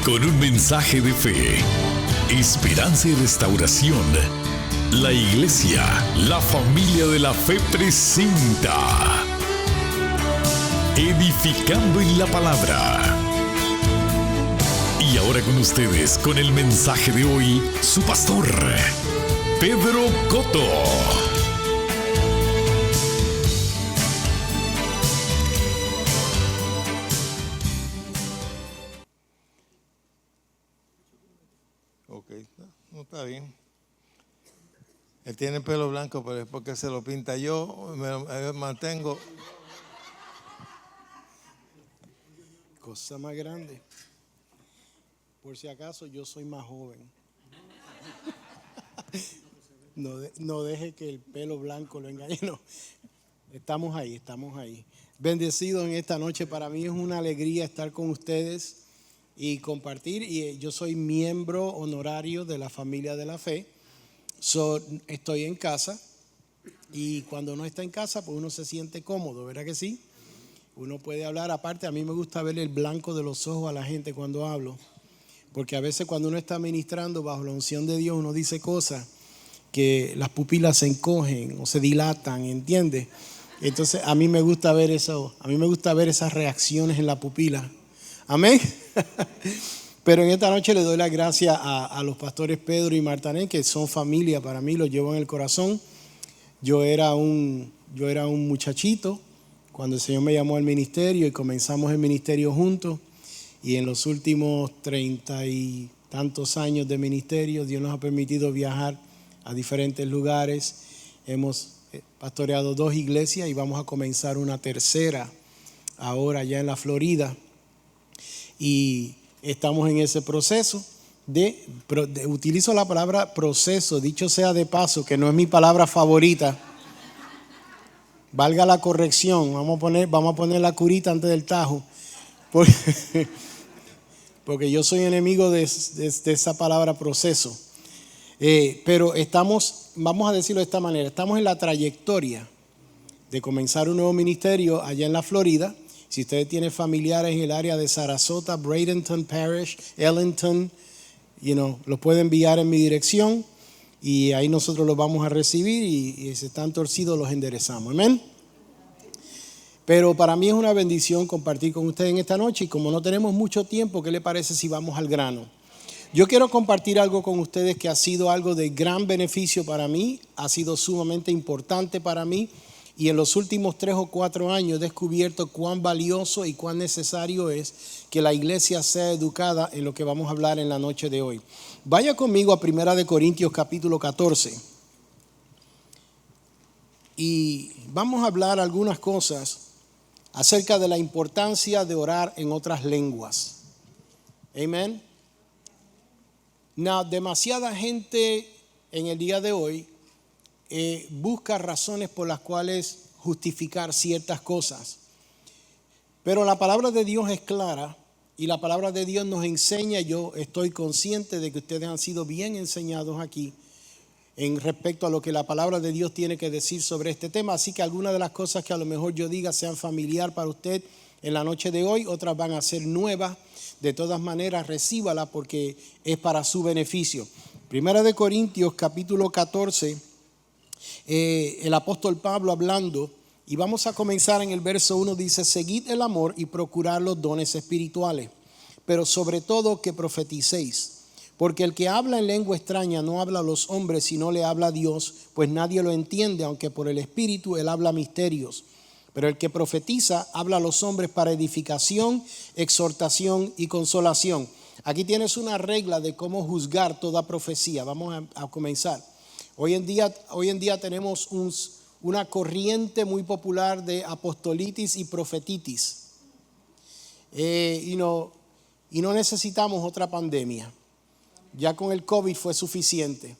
Con un mensaje de fe, esperanza y restauración, la Iglesia, la Familia de la Fe presenta Edificando en la Palabra. Y ahora con ustedes, con el mensaje de hoy, su pastor, Pedro Cotto. Ok, no está bien. Él tiene el pelo blanco, pero es porque se lo pinta. Yo me mantengo. Cosa más grande. Por si acaso, yo soy más joven. No deje que el pelo blanco lo engañe. No. Estamos ahí. Bendecidos en esta noche. Para mí es una alegría estar con ustedes y compartir. Y yo soy miembro honorario de la Familia de la Fe. Estoy en casa. Y cuando uno está en casa, pues uno se siente cómodo, ¿verdad que sí? Uno puede hablar. Aparte, a mí me gusta ver el blanco de los ojos a la gente cuando hablo. Porque a veces cuando uno está ministrando bajo la unción de Dios, uno dice cosas que las pupilas se encogen o se dilatan, ¿entiendes? Entonces a mí me gusta ver eso, a mí me gusta ver esas reacciones en la pupila. Amén. Pero en esta noche le doy las gracias a los pastores Pedro y Martané, que son familia para mí, los llevo en el corazón. Yo era un muchachito cuando el Señor me llamó al ministerio y comenzamos el ministerio juntos. Y en los últimos 30 y tantos años de ministerio, Dios nos ha permitido viajar a diferentes lugares. Hemos pastoreado 2 iglesias y vamos a comenzar una tercera ahora ya en la Florida. Y estamos en ese proceso utilizo la palabra proceso, dicho sea de paso, que no es mi palabra favorita. Valga la corrección, vamos a poner la curita antes del tajo. Porque yo soy enemigo de esa palabra proceso. Pero vamos a decirlo de esta manera, estamos en la trayectoria de comenzar un nuevo ministerio allá en la Florida. Si ustedes tienen familiares en el área de Sarasota, Bradenton Parish, Ellington, los pueden enviar en mi dirección y ahí nosotros los vamos a recibir y si están torcidos los enderezamos. Amén. Pero para mí es una bendición compartir con ustedes en esta noche y como no tenemos mucho tiempo, ¿qué le parece si vamos al grano? Yo quiero compartir algo con ustedes que ha sido algo de gran beneficio para mí, ha sido sumamente importante para mí y en los últimos 3 o 4 años he descubierto cuán valioso y cuán necesario es que la iglesia sea educada en lo que vamos a hablar en la noche de hoy. Vaya conmigo a 1 Corintios capítulo 14 y vamos a hablar algunas cosas acerca de la importancia de orar en otras lenguas. Amén. Demasiada gente en el día de hoy busca razones por las cuales justificar ciertas cosas. Pero la palabra de Dios es clara y la palabra de Dios nos enseña. Yo estoy consciente de que ustedes han sido bien enseñados aquí en respecto a lo que la palabra de Dios tiene que decir sobre este tema. Así que algunas de las cosas que a lo mejor yo diga sean familiar para usted en la noche de hoy, otras van a ser nuevas. De todas maneras, recíbala porque es para su beneficio. 1 Corintios capítulo 14, el apóstol Pablo hablando, y vamos a comenzar en el verso 1, dice: seguid el amor y procurad los dones espirituales, pero sobre todo que profeticéis. Porque el que habla en lengua extraña no habla a los hombres, sino le habla a Dios, pues nadie lo entiende, aunque por el Espíritu él habla misterios. Pero el que profetiza habla a los hombres para edificación, exhortación y consolación. Aquí tienes una regla de cómo juzgar toda profecía. Vamos a comenzar. Hoy en día tenemos una corriente muy popular de apostolitis y profetitis. Y no necesitamos otra pandemia. Ya con el COVID fue suficiente.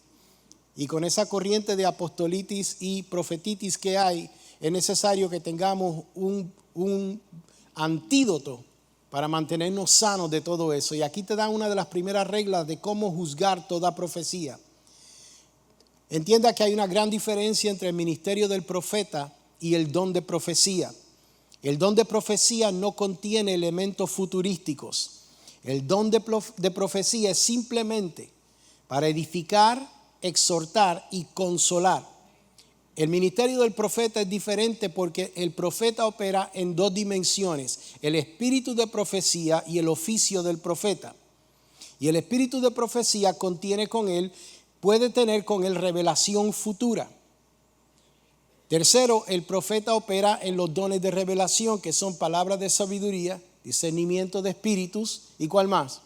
Y con esa corriente de apostolitis y profetitis que hay, es necesario que tengamos un antídoto para mantenernos sanos de todo eso. Y aquí te dan una de las primeras reglas de cómo juzgar toda profecía. Entienda que hay una gran diferencia entre el ministerio del profeta y el don de profecía. El don de profecía no contiene elementos futurísticos. El don de profecía es simplemente para edificar, exhortar y consolar. El ministerio del profeta es diferente porque el profeta opera en dos dimensiones: el espíritu de profecía y el oficio del profeta. Y el espíritu de profecía puede tener con él revelación futura. Tercero, el profeta opera en los dones de revelación, que son palabras de sabiduría, discernimiento de espíritus, ¿y cuál más?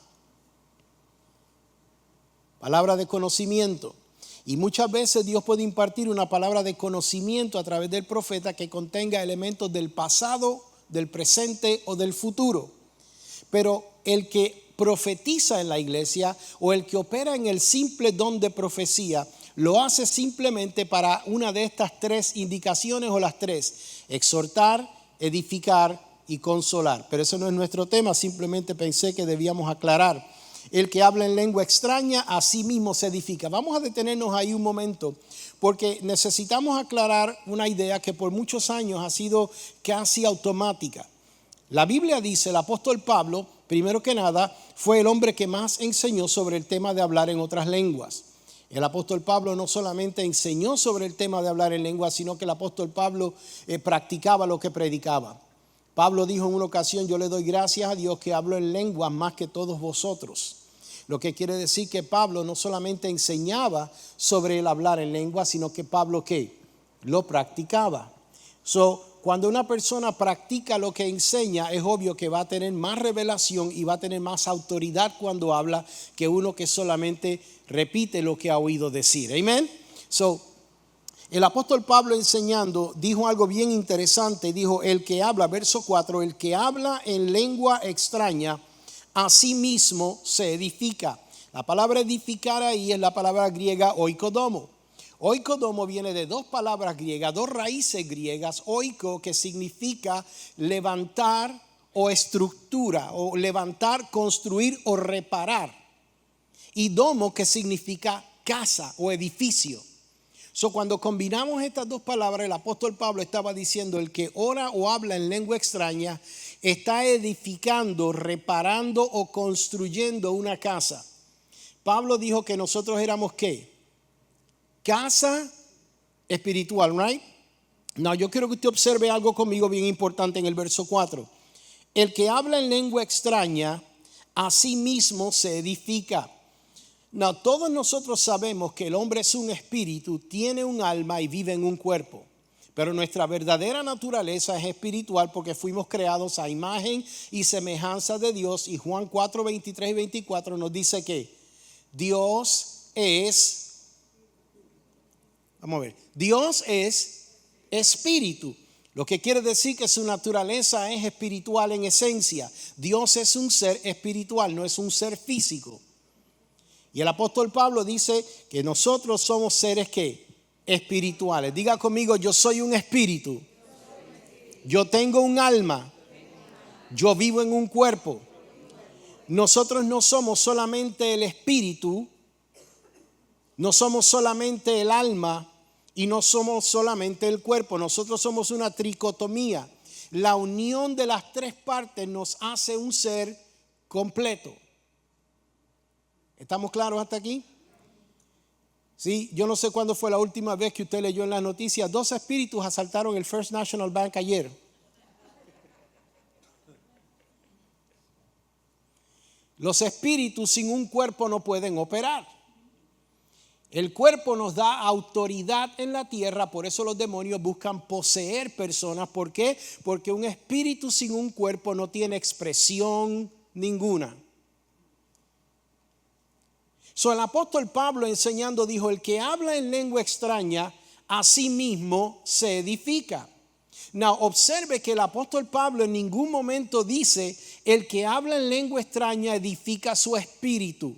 Palabra de conocimiento. Y muchas veces Dios puede impartir una palabra de conocimiento a través del profeta que contenga elementos del pasado, del presente o del futuro. Pero el que profetiza en la iglesia o el que opera en el simple don de profecía lo hace simplemente para una de estas tres indicaciones o las tres: exhortar, edificar y consolar. Pero eso no es nuestro tema, simplemente pensé que debíamos aclarar. El que habla en lengua extraña a sí mismo se edifica. Vamos a detenernos ahí un momento porque necesitamos aclarar una idea que por muchos años ha sido casi automática. La Biblia dice, el apóstol Pablo, primero que nada, fue el hombre que más enseñó sobre el tema de hablar en otras lenguas. El apóstol Pablo no solamente enseñó sobre el tema de hablar en lenguas, sino que el apóstol Pablo practicaba lo que predicaba. Pablo dijo en una ocasión: yo le doy gracias a Dios que hablo en lenguas más que todos vosotros. Lo que quiere decir que Pablo no solamente enseñaba sobre el hablar en lenguas, sino que Pablo ¿qué? Lo practicaba. Cuando una persona practica lo que enseña, es obvio que va a tener más revelación y va a tener más autoridad cuando habla que uno que solamente repite lo que ha oído decir. Amén. El apóstol Pablo, enseñando, dijo algo bien interesante. Dijo: el que habla, verso 4, el que habla en lengua extraña a sí mismo se edifica. La palabra edificar ahí es la palabra griega oikodomo. Oikodomo viene de dos palabras griegas, dos raíces griegas. Oiko, que significa levantar o estructura, o levantar, construir o reparar. Y domo, que significa casa o edificio. Cuando combinamos estas dos palabras, el apóstol Pablo estaba diciendo: el que ora o habla en lengua extraña está edificando, reparando o construyendo una casa. Pablo dijo que nosotros éramos ¿qué? Casa espiritual, right? No, yo quiero que usted observe algo conmigo bien importante en el verso 4. El que habla en lengua extraña a sí mismo se edifica. No, todos nosotros sabemos que el hombre es un espíritu, tiene un alma y vive en un cuerpo. Pero nuestra verdadera naturaleza es espiritual porque fuimos creados a imagen y semejanza de Dios. Y Juan 4, 23 y 24 nos dice que Dios es espíritu. Lo que quiere decir que su naturaleza es espiritual en esencia. Dios es un ser espiritual, no es un ser físico. Y el apóstol Pablo dice que nosotros somos seres ¿qué? Espirituales. Diga conmigo: yo soy un espíritu. Yo tengo un alma. Yo vivo en un cuerpo. Nosotros no somos solamente el espíritu, no somos solamente el alma y no somos solamente el cuerpo. Nosotros somos una tricotomía. La unión de las tres partes nos hace un ser completo. ¿Estamos claros hasta aquí? Sí, yo no sé cuándo fue la última vez que usted leyó en las noticias: 2 espíritus asaltaron el First National Bank ayer. Los espíritus sin un cuerpo no pueden operar. El cuerpo nos da autoridad en la tierra, por eso los demonios buscan poseer personas. ¿Por qué? Porque un espíritu sin un cuerpo no tiene expresión ninguna. El apóstol Pablo, enseñando, dijo: el que habla en lengua extraña a sí mismo se edifica. Now, observe que el apóstol Pablo en ningún momento dice: el que habla en lengua extraña edifica su espíritu.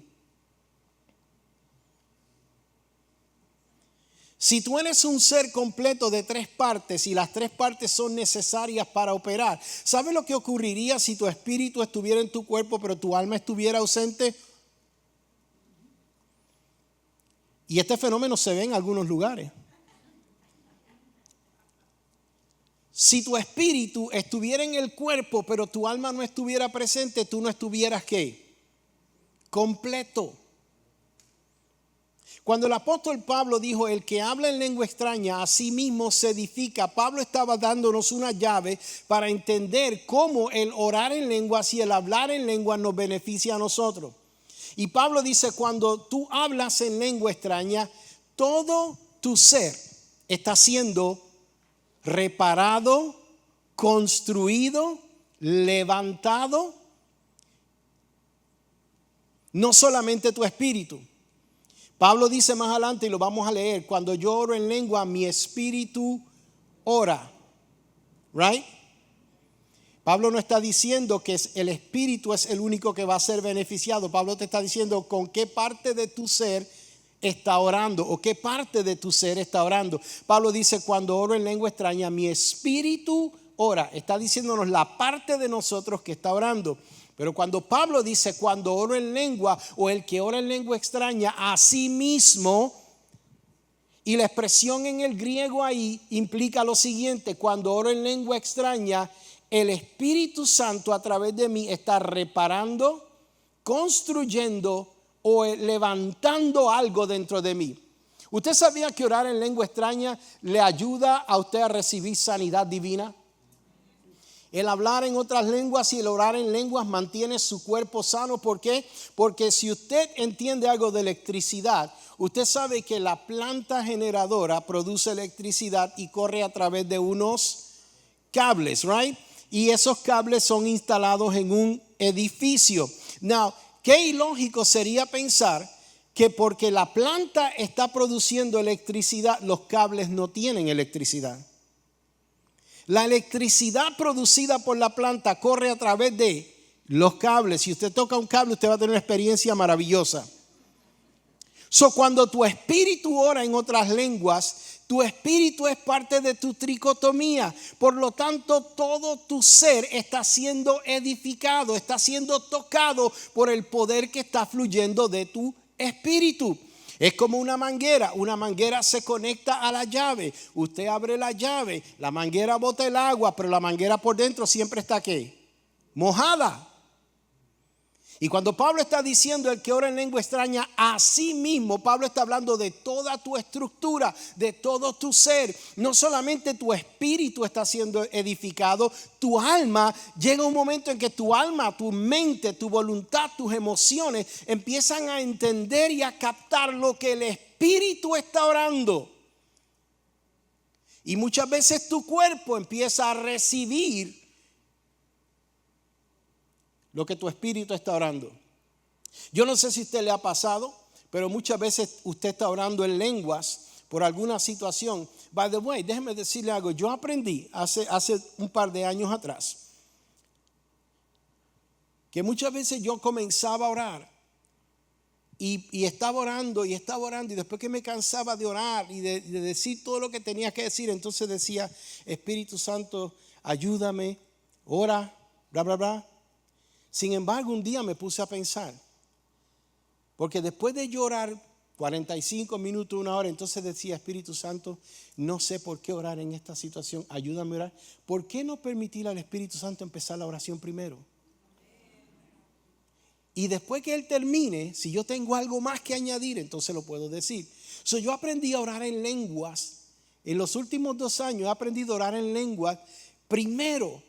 Si tú eres un ser completo de 3 partes y las 3 partes son necesarias para operar, ¿sabes lo que ocurriría si tu espíritu estuviera en tu cuerpo pero tu alma estuviera ausente? Y este fenómeno se ve en algunos lugares. Si tu espíritu estuviera en el cuerpo pero tu alma no estuviera presente, tú no estuvieras ¿qué? completo. Cuando el apóstol Pablo dijo, el que habla en lengua extraña a sí mismo se edifica, Pablo estaba dándonos una llave para entender cómo el orar en lenguas y el hablar en lenguas nos beneficia a nosotros. Y Pablo dice, cuando tú hablas en lengua extraña, todo tu ser está siendo reparado, construido, levantado. No solamente tu espíritu. Pablo dice más adelante, y lo vamos a leer, cuando yo oro en lengua, mi espíritu ora. Right? Pablo no está diciendo que el espíritu es el único que va a ser beneficiado. Pablo te está diciendo con qué parte de tu ser está orando o qué parte de tu ser está orando. Pablo dice, cuando oro en lengua extraña, mi espíritu ora. Está diciéndonos la parte de nosotros que está orando. Pero cuando Pablo dice, cuando oro en lengua o el que ora en lengua extraña a sí mismo, y la expresión en el griego ahí implica lo siguiente: cuando oro en lengua extraña, el Espíritu Santo a través de mí está reparando, construyendo o levantando algo dentro de mí. ¿Usted sabía que orar en lengua extraña le ayuda a usted a recibir sanidad divina? El hablar en otras lenguas y el orar en lenguas mantiene su cuerpo sano. ¿Por qué? Porque si usted entiende algo de electricidad, usted sabe que la planta generadora produce electricidad y corre a través de unos cables, right? Y esos cables son instalados en un edificio. Now, qué ilógico sería pensar que porque la planta está produciendo electricidad, los cables no tienen electricidad. La electricidad producida por la planta corre a través de los cables. Si usted toca un cable, usted va a tener una experiencia maravillosa. Cuando tu espíritu ora en otras lenguas, tu espíritu es parte de tu tricotomía. Por lo tanto, todo tu ser está siendo edificado, está siendo tocado por el poder que está fluyendo de tu espíritu. Es como una manguera se conecta a la llave, usted abre la llave, la manguera bota el agua, pero la manguera por dentro siempre está ¿qué? Mojada. Y cuando Pablo está diciendo el que ora en lengua extraña a sí mismo, Pablo está hablando de toda tu estructura, de todo tu ser. No solamente tu espíritu está siendo edificado, tu alma, llega un momento en que tu alma, tu mente, tu voluntad, tus emociones empiezan a entender y a captar lo que el espíritu está orando. Y muchas veces tu cuerpo empieza a recibir lo que tu espíritu está orando. Yo no sé si a usted le ha pasado, pero muchas veces usted está orando en lenguas por alguna situación. By the way, déjeme decirle algo. Yo aprendí hace un par de años atrás que muchas veces yo comenzaba a orar y estaba orando y después que me cansaba de orar y de decir todo lo que tenía que decir, entonces decía, Espíritu Santo, ayúdame, ora, bla, bla, bla. Sin embargo, un día me puse a pensar, porque después de llorar 45 minutos, una hora, entonces decía, Espíritu Santo, no sé por qué orar en esta situación, ayúdame a orar. ¿Por qué no permitir al Espíritu Santo empezar la oración primero? Y después que Él termine, si yo tengo algo más que añadir, entonces lo puedo decir. Yo aprendí a orar en lenguas. En los últimos 2 años he aprendido a orar en lenguas primero.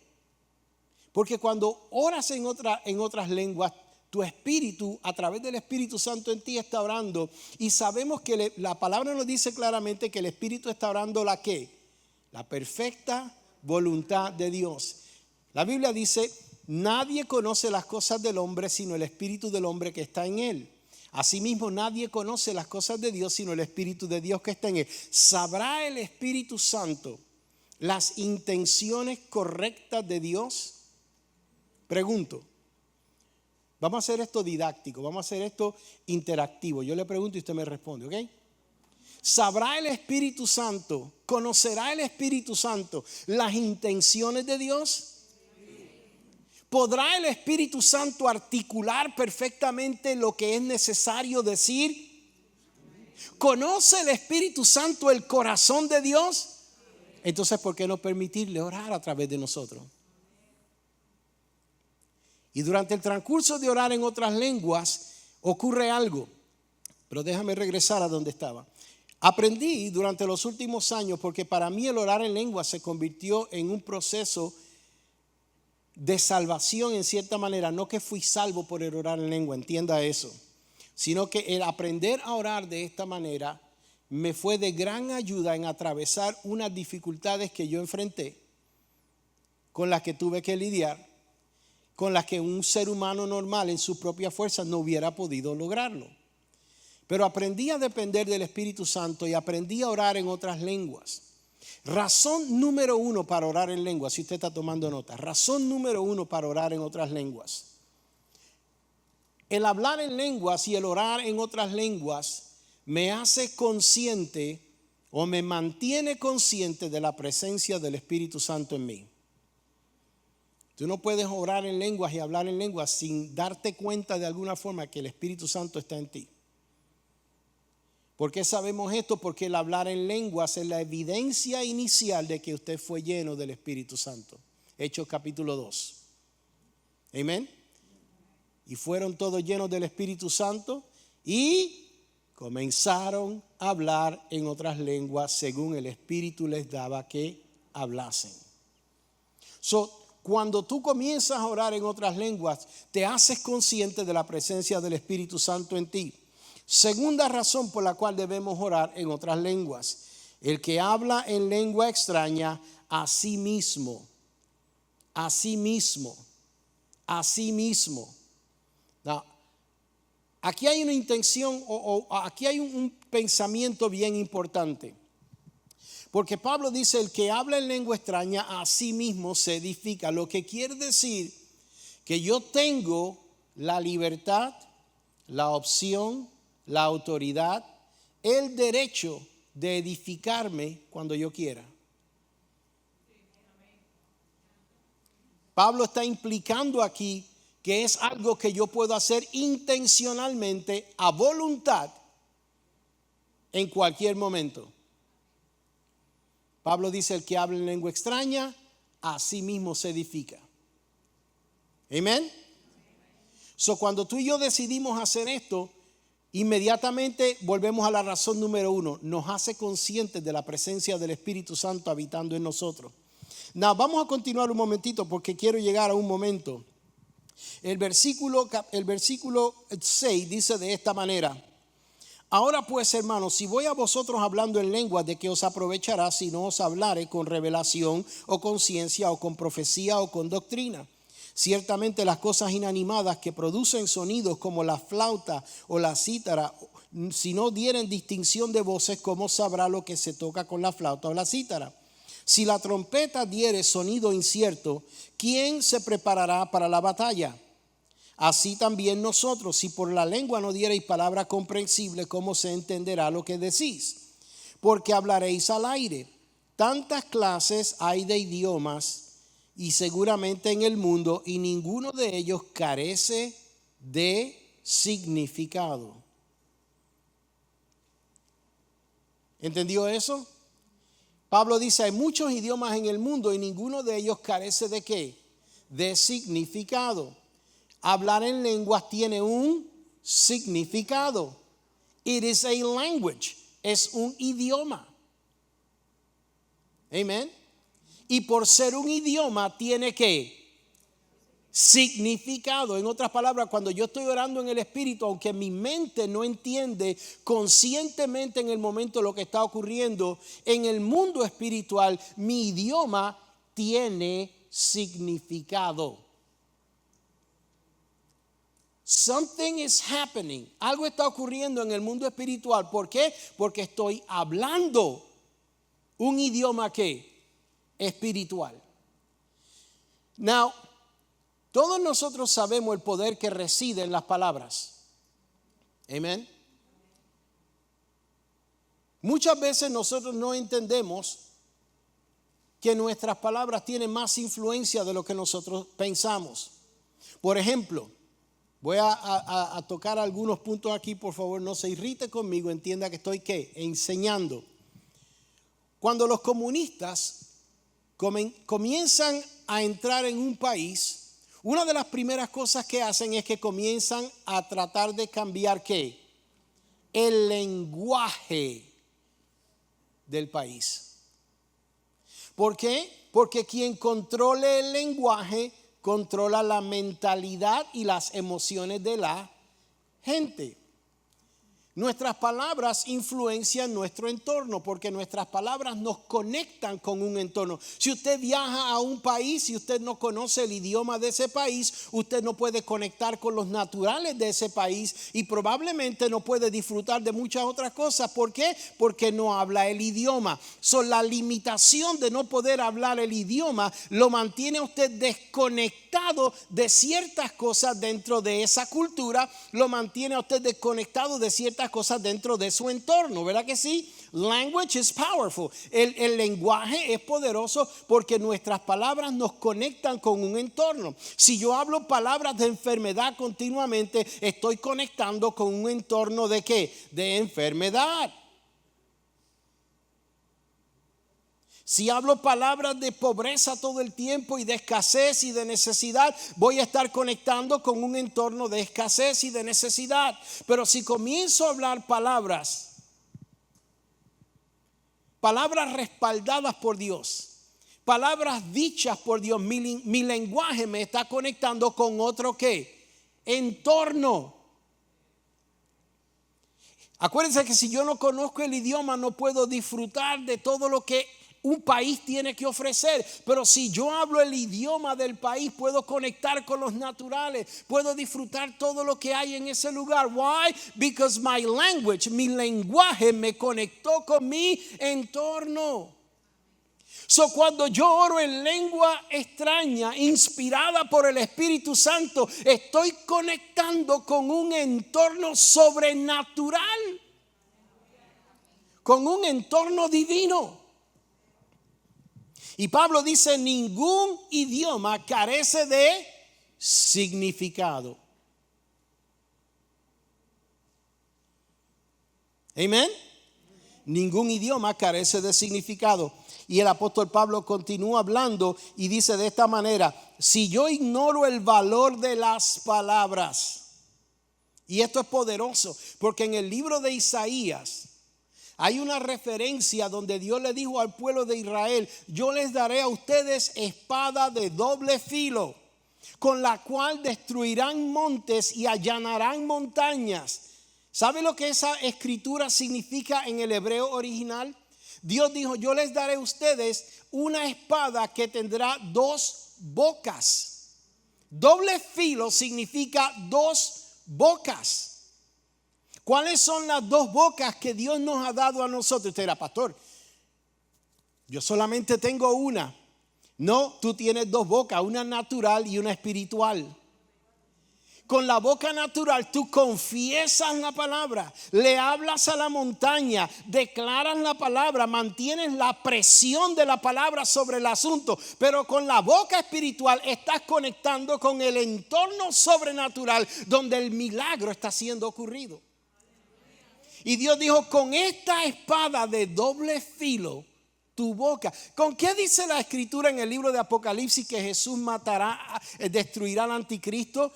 Porque cuando oras en otras lenguas, tu espíritu, a través del Espíritu Santo en ti está orando. Y sabemos que la palabra nos dice claramente que el Espíritu está orando ¿la qué? La perfecta voluntad de Dios. La Biblia dice, nadie conoce las cosas del hombre sino el Espíritu del hombre que está en él. Asimismo, nadie conoce las cosas de Dios sino el Espíritu de Dios que está en él. ¿Sabrá el Espíritu Santo las intenciones correctas de Dios? Pregunto. Vamos a hacer esto didáctico, vamos a hacer esto interactivo. Yo le pregunto y usted me responde, ¿ok? ¿Sabrá el Espíritu Santo, conocerá el Espíritu Santo las intenciones de Dios? ¿Podrá el Espíritu Santo articular perfectamente lo que es necesario decir? ¿Conoce el Espíritu Santo el corazón de Dios? Entonces, ¿por qué no permitirle orar a través de nosotros? Y durante el transcurso de orar en otras lenguas, ocurre algo. Pero déjame regresar a donde estaba. Aprendí durante los últimos años, porque para mí el orar en lengua se convirtió en un proceso de salvación en cierta manera. No que fui salvo por el orar en lengua, entienda eso, sino que el aprender a orar de esta manera me fue de gran ayuda en atravesar unas dificultades que yo enfrenté, con las que tuve que lidiar, con las que un ser humano normal en sus propias fuerzas no hubiera podido lograrlo. Pero aprendí a depender del Espíritu Santo y aprendí a orar en otras lenguas. Razón número 1 para orar en lenguas, si usted está tomando nota. Razón número 1 para orar en otras lenguas. El hablar en lenguas y el orar en otras lenguas me hace consciente o me mantiene consciente de la presencia del Espíritu Santo en mí. Tú no puedes orar en lenguas y hablar en lenguas sin darte cuenta de alguna forma que el Espíritu Santo está en ti. ¿Por qué sabemos esto? Porque el hablar en lenguas es la evidencia inicial de que usted fue lleno del Espíritu Santo. Hechos capítulo 2. Amén. Y fueron todos llenos del Espíritu Santo y comenzaron a hablar en otras lenguas según el Espíritu les daba que hablasen. Cuando tú comienzas a orar en otras lenguas, te haces consciente de la presencia del Espíritu Santo en ti. Segunda razón por la cual debemos orar en otras lenguas. El que habla en lengua extraña a sí mismo. Now, aquí hay una intención aquí hay un pensamiento bien importante. Porque Pablo dice, el que habla en lengua extraña a sí mismo se edifica. Lo que quiere decir que yo tengo la libertad, la opción, la autoridad, el derecho de edificarme cuando yo quiera. Pablo está implicando aquí que es algo que yo puedo hacer intencionalmente, a voluntad, en cualquier momento. Pablo dice, el que habla en lengua extraña, a sí mismo se edifica. Amén. Cuando tú y yo decidimos hacer esto, inmediatamente volvemos a la razón número 1. Nos hace conscientes de la presencia del Espíritu Santo habitando en nosotros. Now, vamos a continuar un momentito porque quiero llegar a un momento. El versículo 6 dice de esta manera: ahora pues, hermanos, si voy a vosotros hablando en lenguas, ¿de qué os aprovechará si no os hablare con revelación o con ciencia o con profecía o con doctrina? Ciertamente las cosas inanimadas que producen sonidos como la flauta o la cítara, si no dieren distinción de voces, ¿cómo sabrá lo que se toca con la flauta o la cítara? Si la trompeta diere sonido incierto, ¿quién se preparará para la batalla? Así también nosotros, si por la lengua no diereis palabra comprensible, ¿cómo se entenderá lo que decís? Porque hablaréis al aire. Tantas clases hay de idiomas y seguramente en el mundo, y ninguno de ellos carece de significado. ¿Entendió eso? Pablo dice, hay muchos idiomas en el mundo y ninguno de ellos carece de ¿qué? De significado. Hablar en lenguas tiene un significado. It is a language. Es un idioma. Amén. Y por ser un idioma tiene ¿qué? Significado. En otras palabras, cuando yo estoy orando en el Espíritu, aunque mi mente no entiende conscientemente en el momento lo que está ocurriendo, en el mundo espiritual, mi idioma tiene significado. Something is happening. Algo está ocurriendo en el mundo espiritual. ¿Por qué? Porque estoy hablando un idioma ¿qué? Espiritual. Now, todos nosotros sabemos el poder que reside en las palabras. Amén. Muchas veces nosotros no entendemos que nuestras palabras tienen más influencia de lo que nosotros pensamos. Por ejemplo, voy a tocar algunos puntos aquí, por favor, no se irrite conmigo, entienda que estoy ¿qué? Enseñando. Cuando los comunistas comienzan a entrar en un país, Una de las primeras cosas que hacen es que comienzan a tratar de cambiar ¿qué? El lenguaje del país. ¿Por qué? Porque quien controle el lenguaje controla la mentalidad y las emociones de la gente. Nuestras palabras influencian nuestro entorno porque nuestras palabras nos conectan con un entorno. Si usted viaja a un país y usted no conoce el idioma de ese país, usted no puede conectar con los naturales de ese país y probablemente no puede disfrutar de muchas otras cosas. ¿Por qué? Porque no habla el idioma. La limitación de no poder hablar el idioma lo mantiene a usted desconectado de ciertas cosas dentro de esa cultura, lo mantiene a usted desconectado de ciertas cosas dentro de su entorno, ¿verdad que sí? Language is powerful. El lenguaje es poderoso porque nuestras palabras nos conectan con un entorno. Si yo hablo palabras de enfermedad continuamente, estoy conectando con un entorno ¿de qué? De enfermedad. Si hablo palabras de pobreza todo el tiempo y de escasez y de necesidad, voy a estar conectando con un entorno de escasez y de necesidad. Pero si comienzo a hablar palabras respaldadas por Dios, palabras dichas por Dios, mi lenguaje me está conectando con otro ¿qué? Entorno. Acuérdense que si yo no conozco el idioma no puedo disfrutar de todo lo que un país tiene que ofrecer, pero si yo hablo el idioma del país puedo conectar con los naturales, puedo disfrutar todo lo que hay en ese lugar. Why? Because my language, mi lenguaje me conectó con mi entorno. Cuando yo oro en lengua extraña, inspirada por el Espíritu Santo, estoy conectando con un entorno sobrenatural, con un entorno divino. Y Pablo dice, ningún idioma carece de significado. Amén. Ningún idioma carece de significado. Y el apóstol Pablo continúa hablando y dice de esta manera, si yo ignoro el valor de las palabras, y esto es poderoso, porque en el libro de Isaías hay una referencia donde Dios le dijo al pueblo de Israel, yo les daré a ustedes espada de doble filo, con la cual destruirán montes y allanarán montañas. ¿Sabe lo que esa escritura significa en el hebreo original? Dios dijo, yo les daré a ustedes una espada que tendrá dos bocas. Doble filo significa dos bocas. ¿Cuáles son las dos bocas que Dios nos ha dado a nosotros? Usted dirá, pastor, yo solamente tengo una. No, tú tienes dos bocas, una natural y una espiritual. Con la boca natural tú confiesas la palabra, le hablas a la montaña, declaras la palabra, mantienes la presión de la palabra sobre el asunto. Pero con la boca espiritual estás conectando con el entorno sobrenatural donde el milagro está siendo ocurrido. Y Dios dijo, con esta espada de doble filo, tu boca. ¿Con qué dice la escritura en el libro de Apocalipsis que Jesús matará, destruirá al anticristo?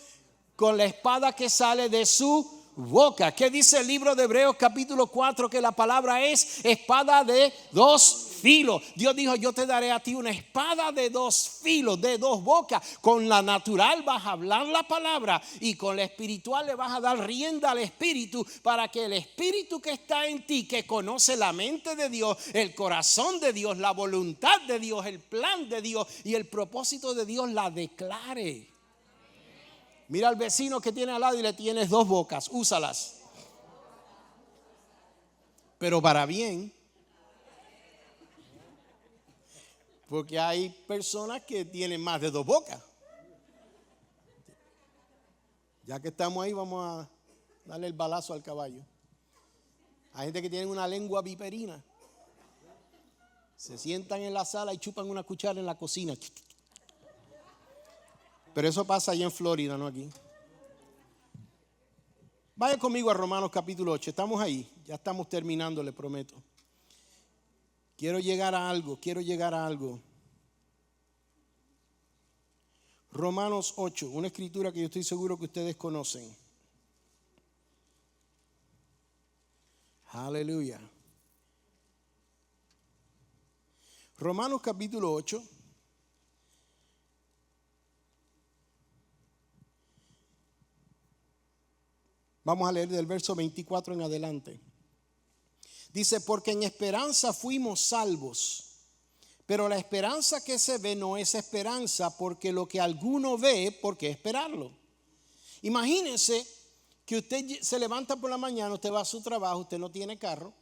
Con la espada que sale de su boca. ¿Qué dice el libro de Hebreos capítulo 4? Que la palabra es espada de dos filos. Dios dijo, yo te daré a ti una espada de dos filos, de dos bocas. Con la natural vas a hablar la palabra y con la espiritual le vas a dar rienda al espíritu para que el espíritu que está en ti, que conoce la mente de Dios, el corazón de Dios, la voluntad de Dios, el plan de Dios y el propósito de Dios, la declare. Mira al vecino que tiene al lado y le tienes dos bocas, úsalas. Pero para bien. Porque hay personas que tienen más de dos bocas. Ya que estamos ahí, vamos a darle el balazo al caballo. Hay gente que tiene una lengua viperina. Se sientan en la sala y chupan una cuchara en la cocina. Pero eso pasa allá en Florida, no aquí. Vaya conmigo a Romanos capítulo 8. Estamos ahí. Ya estamos terminando, le prometo. Quiero llegar a algo. Romanos 8, una escritura que yo estoy seguro que ustedes conocen. Aleluya. Romanos capítulo 8. Vamos a leer del verso 24 en adelante. Dice, porque en esperanza fuimos salvos. Pero la esperanza que se ve no es esperanza, porque lo que alguno ve, ¿por qué esperarlo? Imagínense que usted se levanta por la mañana, usted va a su trabajo, usted no tiene carro,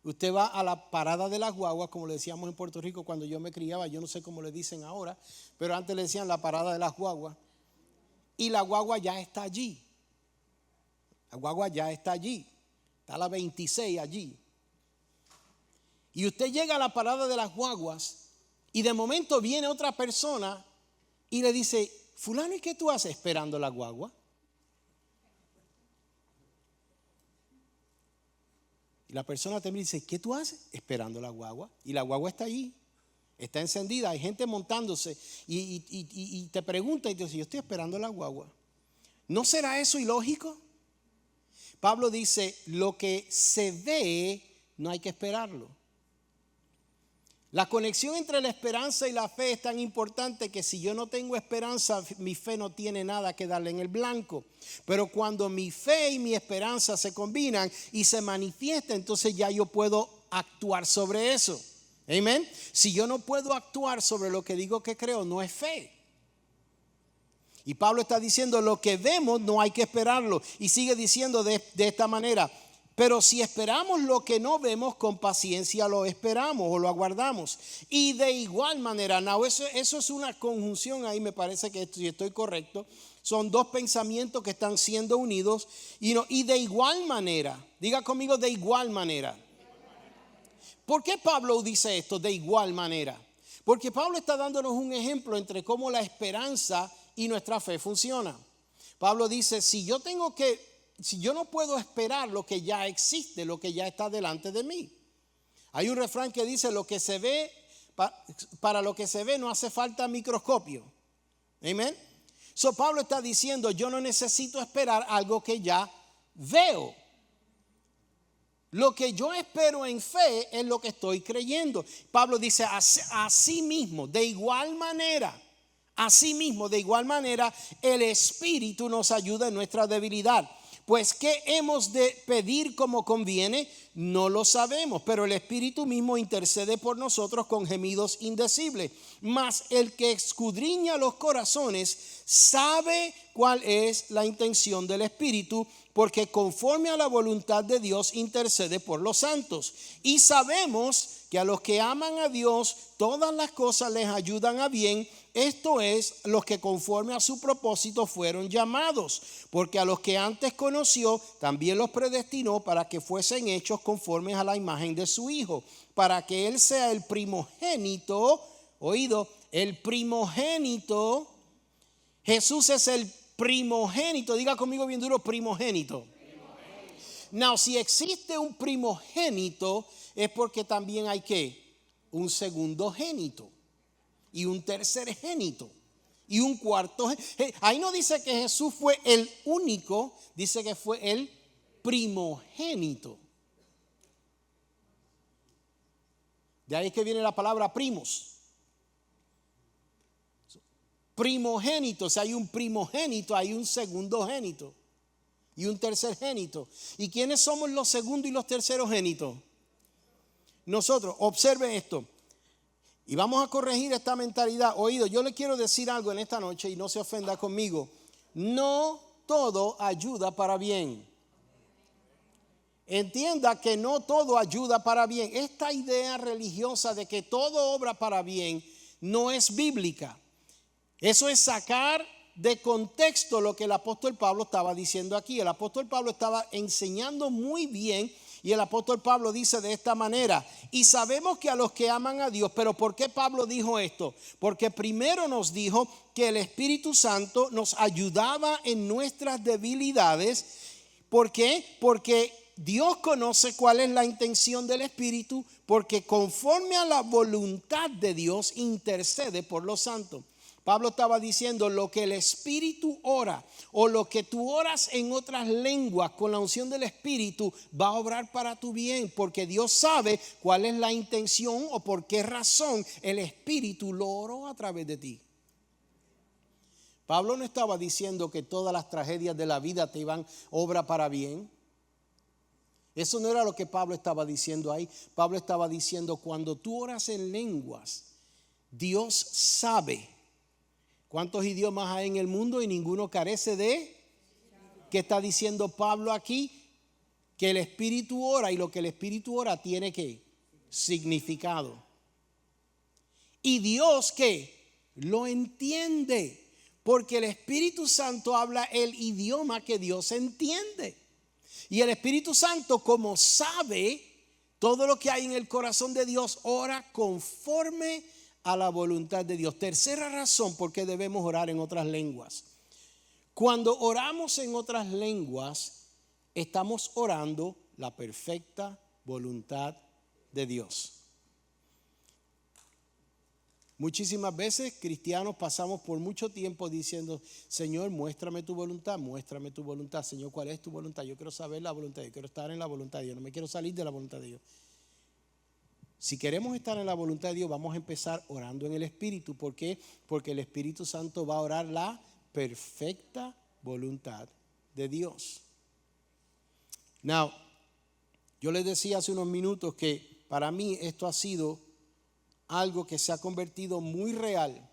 usted va a la parada de las guaguas, como le decíamos en Puerto Rico cuando yo me criaba, yo no sé cómo le dicen ahora, pero antes le decían la parada de las guaguas, y la guagua ya está allí. La guagua ya está allí, está la 26 allí. Y usted llega a la parada de las guaguas y de momento viene otra persona y le dice, fulano, ¿y qué tú haces esperando la guagua? Y la persona también dice, ¿qué tú haces? Esperando la guagua. Y la guagua está ahí, está encendida, hay gente montándose y te pregunta y te dice, yo estoy esperando la guagua. ¿No será eso ilógico? Pablo dice, lo que se ve no hay que esperarlo. La conexión entre la esperanza y la fe es tan importante que si yo no tengo esperanza, mi fe no tiene nada que darle en el blanco. Pero cuando mi fe y mi esperanza se combinan y se manifiesta, entonces ya yo puedo actuar sobre eso. Amén. Si yo no puedo actuar sobre lo que digo que creo, no es fe. Y Pablo está diciendo, lo que vemos no hay que esperarlo. Y sigue diciendo de esta manera, pero si esperamos lo que no vemos, con paciencia lo esperamos o lo aguardamos. Y de igual manera, eso es una conjunción ahí, me parece que si estoy correcto, son dos pensamientos que están siendo unidos. Y de igual manera, diga conmigo, de igual manera. ¿Por qué Pablo dice esto, de igual manera? Porque Pablo está dándonos un ejemplo entre cómo la esperanza y nuestra fe funciona. Pablo dice, si yo no puedo esperar lo que ya existe, lo que ya está delante de mí. Hay un refrán que dice, lo que se ve, para lo que se ve no hace falta microscopio. Amén. So Pablo está diciendo, yo no necesito esperar algo que ya veo. Lo que yo espero en fe es lo que estoy creyendo. Pablo dice, así mismo, de igual manera, el Espíritu nos ayuda en nuestra debilidad. Pues ¿qué hemos de pedir como conviene? No lo sabemos, pero el Espíritu mismo intercede por nosotros con gemidos indecibles. Mas el que escudriña los corazones sabe cuál es la intención del Espíritu, porque conforme a la voluntad de Dios intercede por los santos. Y sabemos que a los que aman a Dios, todas las cosas les ayudan a bien. Esto es, los que conforme a su propósito fueron llamados. Porque a los que antes conoció, también los predestinó para que fuesen hechos conformes a la imagen de su Hijo, para que Él sea el primogénito. Oído, el primogénito. Jesús es el primogénito. Diga conmigo bien duro, primogénito. Now, si existe un primogénito, es porque también hay un segundo génito, y un tercer génito, y un cuarto. Ahí no dice que Jesús fue el único, dice que fue el primogénito. De ahí es que viene la palabra primos. Primogénito, si hay un primogénito, hay un segundo génito y un tercer génito. ¿Y quiénes somos los segundos y los terceros génitos? Nosotros. Observe esto. Y vamos a corregir esta mentalidad. Oído, yo le quiero decir algo en esta noche y no se ofenda conmigo. No todo ayuda para bien. Entienda que no todo ayuda para bien. Esta idea religiosa de que todo obra para bien no es bíblica. Eso es sacar de contexto lo que el apóstol Pablo estaba diciendo aquí. El apóstol Pablo estaba enseñando muy bien. Y el apóstol Pablo dice de esta manera, y sabemos que a los que aman a Dios, pero ¿por qué Pablo dijo esto? Porque primero nos dijo que el Espíritu Santo nos ayudaba en nuestras debilidades. ¿Por qué? Porque Dios conoce cuál es la intención del Espíritu, porque conforme a la voluntad de Dios intercede por los santos. Pablo estaba diciendo lo que el Espíritu ora o lo que tú oras en otras lenguas con la unción del Espíritu va a obrar para tu bien, porque Dios sabe cuál es la intención o por qué razón el Espíritu lo oró a través de ti. Pablo no estaba diciendo que todas las tragedias de la vida te iban obra para bien. Eso no era lo que Pablo estaba diciendo ahí. Pablo estaba diciendo, cuando tú oras en lenguas, Dios sabe cuántos idiomas hay en el mundo y ninguno carece de. ¿Qué está diciendo Pablo aquí? Que el Espíritu ora, y lo que el Espíritu ora tiene ¿qué? Significado. Y Dios ¿qué? Lo entiende, porque el Espíritu Santo habla el idioma que Dios entiende. Y el Espíritu Santo, como sabe todo lo que hay en el corazón de Dios, ora conforme a la voluntad de Dios. Tercera razón por qué debemos orar en otras lenguas. Cuando oramos en otras lenguas, estamos orando la perfecta voluntad de Dios. Muchísimas veces cristianos pasamos por mucho tiempo diciendo, Señor, muéstrame tu voluntad, Señor, ¿cuál es tu voluntad? Yo quiero saber la voluntad, yo quiero estar en la voluntad de Dios, no me quiero salir de la voluntad de Dios. Si queremos estar en la voluntad de Dios, vamos a empezar orando en el Espíritu. ¿Por qué? Porque el Espíritu Santo va a orar la perfecta voluntad de Dios. Now, yo les decía hace unos minutos que para mí esto ha sido algo que se ha convertido muy real,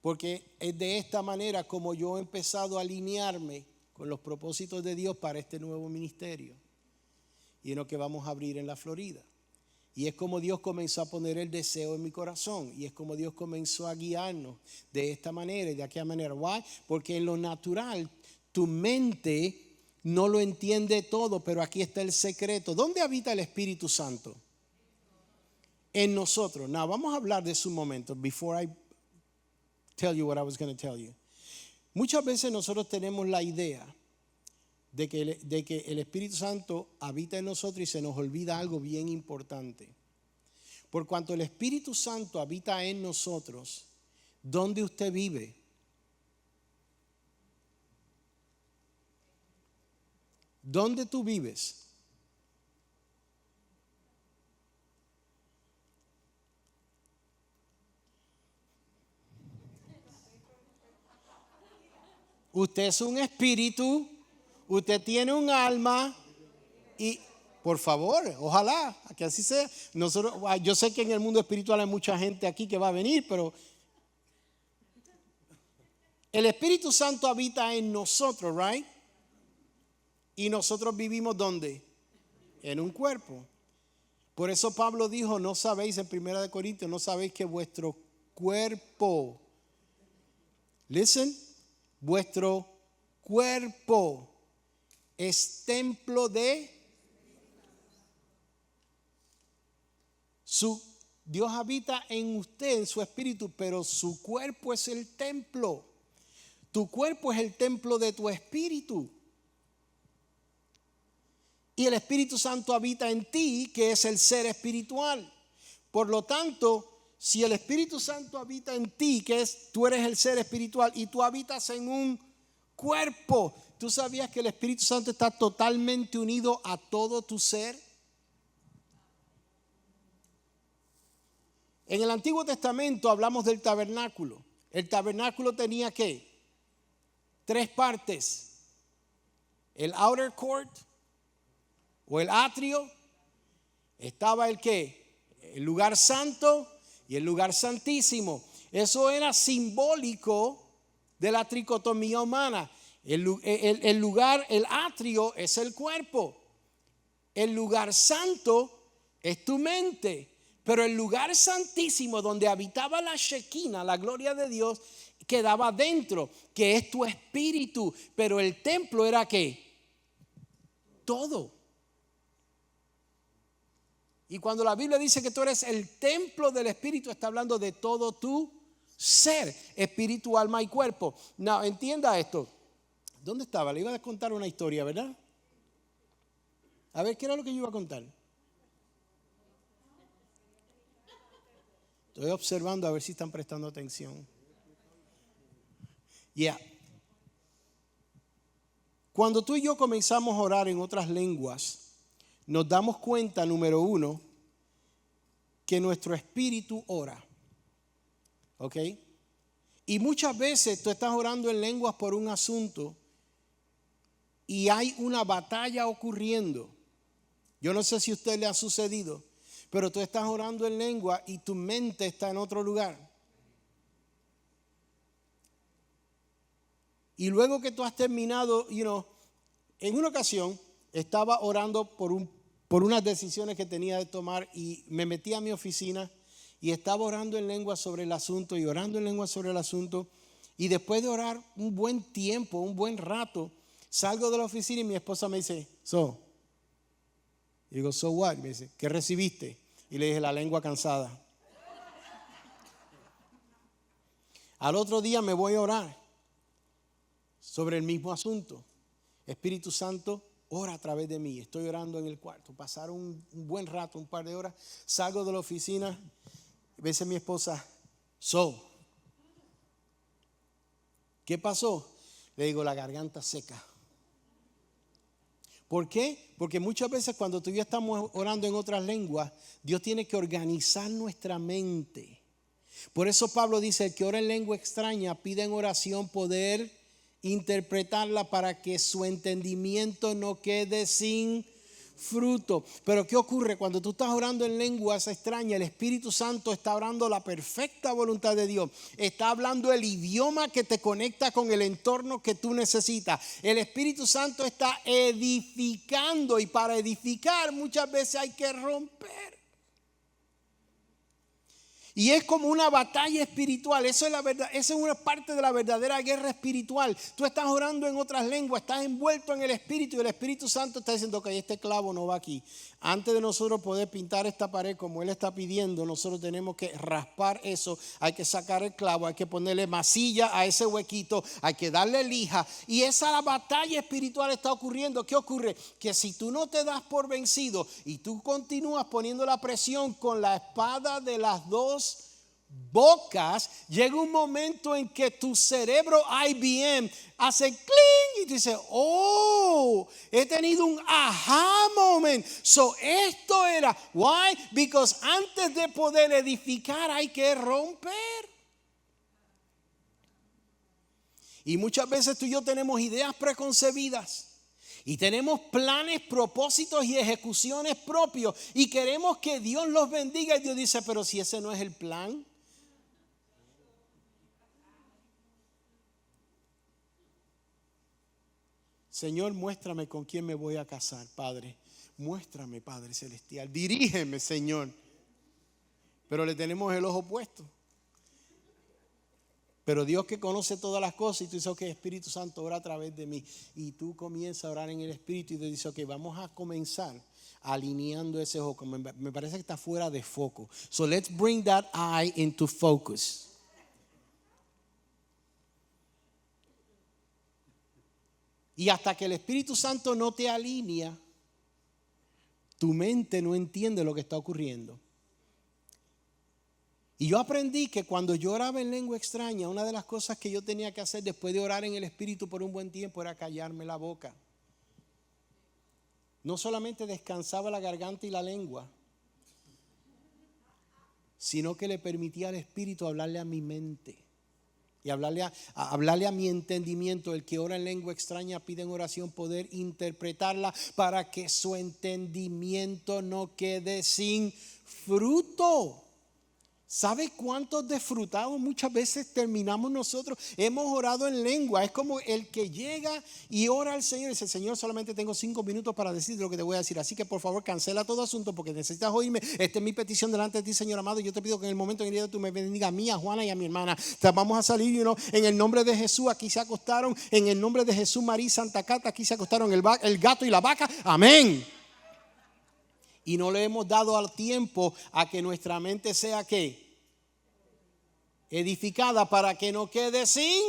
porque es de esta manera como yo he empezado a alinearme con los propósitos de Dios para este nuevo ministerio y en lo que vamos a abrir en la Florida. Y es como Dios comenzó a poner el deseo en mi corazón, y es como Dios comenzó a guiarnos de esta manera y de aquella manera. ¿Why? Porque en lo natural tu mente no lo entiende todo, pero aquí está el secreto. ¿Dónde habita el Espíritu Santo? En nosotros. Now, vamos a hablar de eso un momento. Before I tell you what I was going to tell you. Muchas veces nosotros tenemos la idea de que el Espíritu Santo habita en nosotros y se nos olvida algo bien importante. Por cuanto el Espíritu Santo habita en nosotros, ¿dónde usted vive? ¿Dónde tú vives? Usted es un espíritu, usted tiene un alma y, por favor, ojalá que así sea. Nosotros, yo sé que en el mundo espiritual hay mucha gente aquí que va a venir, pero el Espíritu Santo habita en nosotros, right? Y nosotros vivimos ¿dónde? En un cuerpo. Por eso Pablo dijo, no sabéis en 1 Corintios, no sabéis que vuestro cuerpo, listen, vuestro cuerpo es templo de su. Dios habita en usted, en su espíritu, pero su cuerpo es el templo. Tu cuerpo es el templo de tu espíritu. Y el Espíritu Santo habita en ti, que es el ser espiritual. Por lo tanto, si el Espíritu Santo habita en ti, que es, tú eres el ser espiritual y tú habitas en un cuerpo, ¿tú sabías que el Espíritu Santo está totalmente unido a todo tu ser? En el Antiguo Testamento hablamos del tabernáculo. El tabernáculo tenía ¿qué? 3 partes. El outer court o el atrio, estaba el ¿qué? El lugar santo y el lugar santísimo. Eso era simbólico de la tricotomía humana. El lugar, el atrio es el cuerpo. El lugar santo es tu mente. Pero el lugar santísimo donde habitaba la Shekinah, la gloria de Dios, quedaba dentro, que es tu espíritu. Pero el templo era ¿qué? Todo. Y cuando la Biblia dice que tú eres el templo del Espíritu, está hablando de todo tu ser, espíritu, alma y cuerpo. No, entienda esto. ¿Dónde estaba? Le iba a contar una historia, ¿verdad? A ver, ¿qué era lo que yo iba a contar? Estoy observando a ver si están prestando atención. Yeah. Cuando tú y yo comenzamos a orar en otras lenguas, nos damos cuenta, número uno, que nuestro espíritu ora. ¿Ok? Y muchas veces tú estás orando en lenguas por un asunto y hay una batalla ocurriendo. Yo no sé si a usted le ha sucedido, pero tú estás orando en lengua y tu mente está en otro lugar. Y luego que tú has terminado, en una ocasión estaba orando por unas decisiones que tenía de tomar y me metí a mi oficina y estaba orando en lengua sobre el asunto y orando en lengua sobre el asunto. Y después de orar un buen tiempo, un buen rato, salgo de la oficina y mi esposa me dice, y digo, so what? Me dice, ¿qué recibiste? Y le dije, la lengua cansada. Al otro día me voy a orar sobre el mismo asunto. Espíritu Santo, ora a través de mí. Estoy orando en el cuarto. Pasaron un buen rato, un par de horas. Salgo de la oficina. Me dice mi esposa, ¿qué pasó? Le digo, la garganta seca. ¿Por qué? Porque muchas veces cuando tú y yo estamos orando en otras lenguas, Dios tiene que organizar nuestra mente. Por eso Pablo dice, el que ora en lengua extraña pide en oración poder interpretarla para que su entendimiento no quede sin fruto. Pero ¿qué ocurre? Cuando tú estás orando en lenguas extrañas, el Espíritu Santo está orando la perfecta voluntad de Dios. Está hablando el idioma que te conecta con el entorno que tú necesitas. El Espíritu Santo está edificando, y para edificar muchas veces hay que romper. Y es como una batalla espiritual. Eso es la verdad. Esa es una parte de la verdadera guerra espiritual. Tú estás orando en otras lenguas, estás envuelto en el Espíritu y el Espíritu Santo está diciendo que este clavo no va aquí. Antes de nosotros poder pintar esta pared como Él está pidiendo, nosotros tenemos que raspar eso. Hay que sacar el clavo, hay que ponerle masilla a ese huequito, hay que darle lija. Y esa batalla espiritual está ocurriendo. ¿Qué ocurre? Que si tú no te das por vencido y tú continúas poniendo la presión con la espada de las dos bocas, llega un momento en que tu cerebro IBM hace cling y tú dices, he tenido un aha moment. Esto era, why? Because antes de poder edificar hay que romper. Y muchas veces tú y yo tenemos ideas preconcebidas y tenemos planes, propósitos y ejecuciones propios y queremos que Dios los bendiga, y Dios dice, pero si ese no es el plan. Señor, muéstrame con quién me voy a casar, Padre. Muéstrame, Padre Celestial. Dirígeme, Señor. Pero le tenemos el ojo puesto. Pero Dios, que conoce todas las cosas, y tú dices, ok, Espíritu Santo, ora a través de mí. Y tú comienzas a orar en el Espíritu y te dices, ok, vamos a comenzar alineando ese ojo. Me parece que está fuera de foco. So let's bring that eye into focus. Y hasta que el Espíritu Santo no te alinea, tu mente no entiende lo que está ocurriendo. Y yo aprendí que cuando yo oraba en lengua extraña, una de las cosas que yo tenía que hacer después de orar en el Espíritu por un buen tiempo era callarme la boca. No solamente descansaba la garganta y la lengua, sino que le permitía al Espíritu hablarle a mi mente. Y hablarle a mi entendimiento. El que ora en lengua extraña pide en oración poder interpretarla para que su entendimiento no quede sin fruto. ¿Sabe cuántos disfrutados muchas veces terminamos nosotros? Hemos orado en lengua. Es como el que llega y ora al Señor y dice, Señor, solamente tengo 5 minutos para decir lo que te voy a decir. Así que por favor cancela todo asunto porque necesitas oírme. Esta es mi petición delante de ti, Señor amado. Yo te pido que en el momento en el día tú me bendiga a mí, a Juana y a mi hermana. Vamos a salir, en el nombre de Jesús. Aquí se acostaron. En el nombre de Jesús, María y Santa Cata. Aquí se acostaron el gato y la vaca. Amén. Y no le hemos dado al tiempo a que nuestra mente sea ¿qué? Edificada para que no quede sin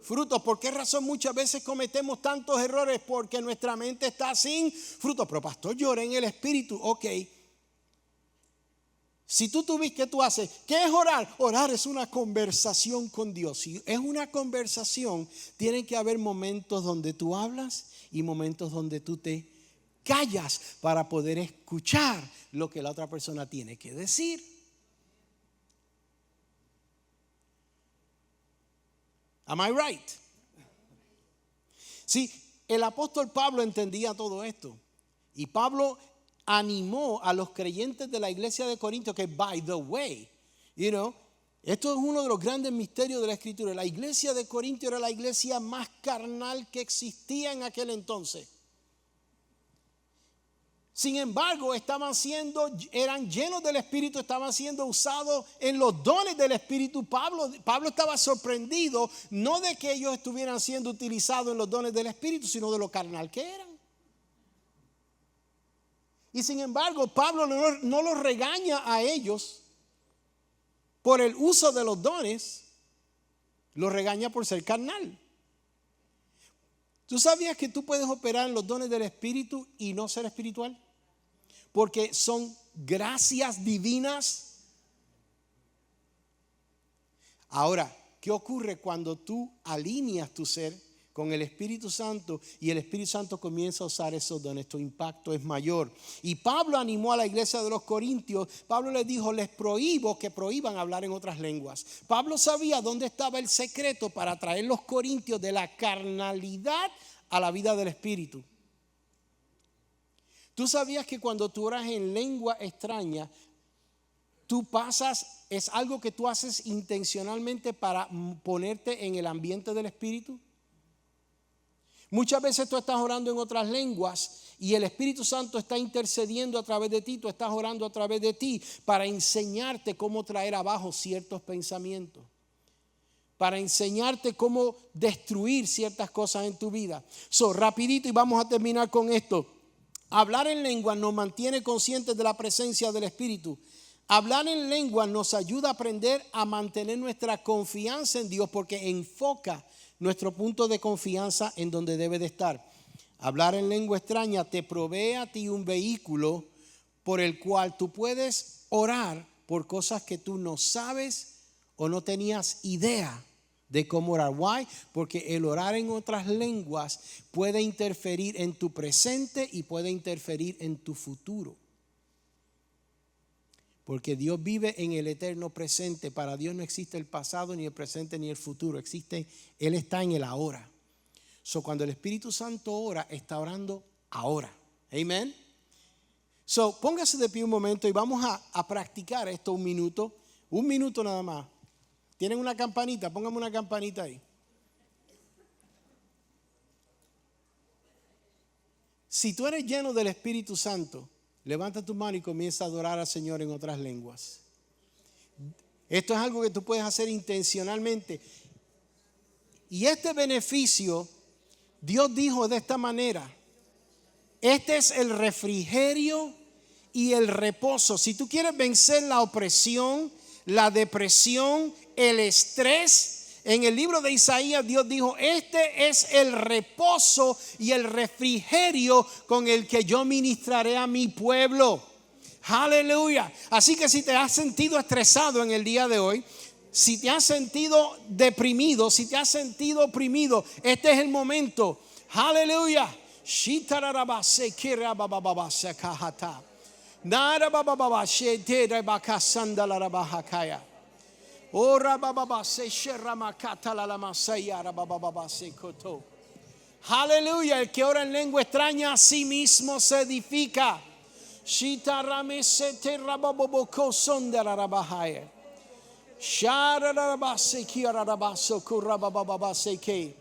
frutos. ¿Por qué razón muchas veces cometemos tantos errores? Porque nuestra mente está sin frutos. Pero pastor, yo oré en el Espíritu. Ok. Si tú tuviste, ¿qué tú haces? ¿Qué es orar? Orar es una conversación con Dios. Si es una conversación, tiene que haber momentos donde tú hablas y momentos donde tú te callas para poder escuchar lo que la otra persona tiene que decir. Am I right? Sí, el apóstol Pablo entendía todo esto. Y Pablo animó a los creyentes de la iglesia de Corinto que, by the way, esto es uno de los grandes misterios de la Escritura. La iglesia de Corinto era la iglesia más carnal que existía en aquel entonces. Sin embargo, eran llenos del Espíritu, estaban siendo usados en los dones del Espíritu. Pablo estaba sorprendido, no de que ellos estuvieran siendo utilizados en los dones del Espíritu, sino de lo carnal que eran. Y sin embargo, Pablo no los regaña a ellos por el uso de los dones, los regaña por ser carnal. ¿Tú sabías que tú puedes operar en los dones del Espíritu y no ser espiritual? Porque son gracias divinas. Ahora, ¿qué ocurre cuando tú alineas tu ser con el Espíritu Santo y el Espíritu Santo comienza a usar esos dones? Tu impacto es mayor. Y Pablo animó a la iglesia de los Corintios. Pablo les dijo, les prohíbo que prohíban hablar en otras lenguas. Pablo sabía dónde estaba el secreto para traer los corintios de la carnalidad a la vida del Espíritu. ¿Tú sabías que cuando tú oras en lengua extraña, es algo que tú haces intencionalmente para ponerte en el ambiente del Espíritu? Muchas veces tú estás orando en otras lenguas y el Espíritu Santo está intercediendo a través de ti, tú estás orando a través de ti para enseñarte cómo traer abajo ciertos pensamientos, para enseñarte cómo destruir ciertas cosas en tu vida. Rapidito y vamos a terminar con esto. Hablar en lengua nos mantiene conscientes de la presencia del Espíritu. Hablar en lengua nos ayuda a aprender a mantener nuestra confianza en Dios porque enfoca nuestro punto de confianza en donde debe de estar. Hablar en lengua extraña te provee a ti un vehículo por el cual tú puedes orar por cosas que tú no sabes o no tenías idea de cómo orar. Why? Porque el orar en otras lenguas puede interferir en tu presente y puede interferir en tu futuro. Porque Dios vive en el eterno presente. Para Dios no existe el pasado, ni el presente, ni el futuro. Él está en el ahora. Cuando el Espíritu Santo ora, está orando ahora. Amen. Póngase de pie un momento y vamos a practicar esto un minuto. Un minuto nada más. ¿Tienen una campanita? Póngame una campanita ahí. Si tú eres lleno del Espíritu Santo, levanta tu mano y comienza a adorar al Señor en otras lenguas. Esto es algo que tú puedes hacer intencionalmente. Y este beneficio, Dios dijo de esta manera: este es el refrigerio y el reposo. Si tú quieres vencer la opresión, la depresión, el estrés, en el libro de Isaías Dios dijo: este es el reposo y el refrigerio con el que yo ministraré a mi pueblo. Aleluya. Así que si te has sentido estresado en el día de hoy, si te has sentido deprimido, si te has sentido oprimido, este es el momento. Aleluya. Ora baba se sherama katala la masaya baba se koto. Aleluya, el que ora en lengua extraña a sí mismo se edifica. Shitarame se terababoko sondara rabahaya. Shara rabase kiara rabaso kurababa se ke.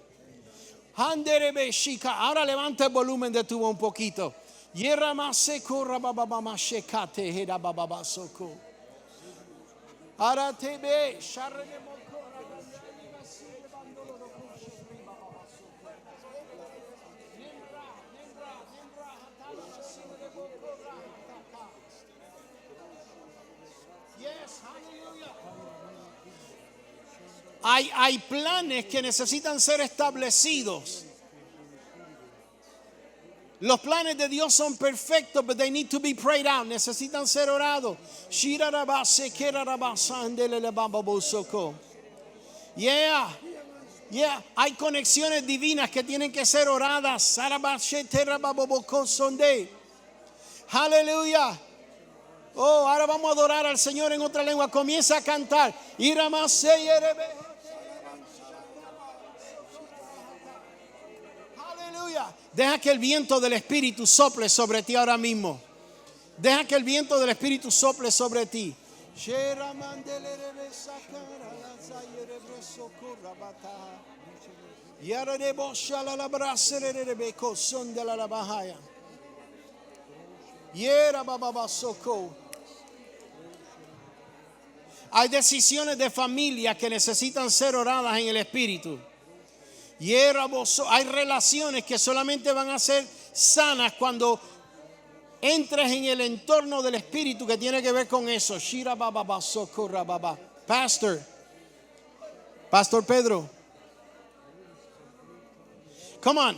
Handerebe shika. Ahora levanta el volumen de tu voz un poquito. Yerama se kurababa mashekate heda baba soko. Aratebe sharene mokora gandani masile bandolo do kushe riba baba soko. Nembra hatala masile mokora hataka. Yes, hallelujah. Hay planes que necesitan ser establecidos. Los planes de Dios son perfectos, but they need to be prayed out. Necesitan ser orados. Yeah. Yeah, hay conexiones divinas que tienen que ser oradas. Aleluya. Oh, ahora vamos a adorar al Señor en otra lengua. Comienza a cantar. Aleluya. Deja que el viento del Espíritu sople sobre ti ahora mismo. Deja que el viento del Espíritu sople sobre ti. Hay decisiones de familia que necesitan ser oradas en el Espíritu. Hay relaciones que solamente van a ser sanas cuando entres en el entorno del Espíritu que tiene que ver con eso. Pastor Pedro. Come on.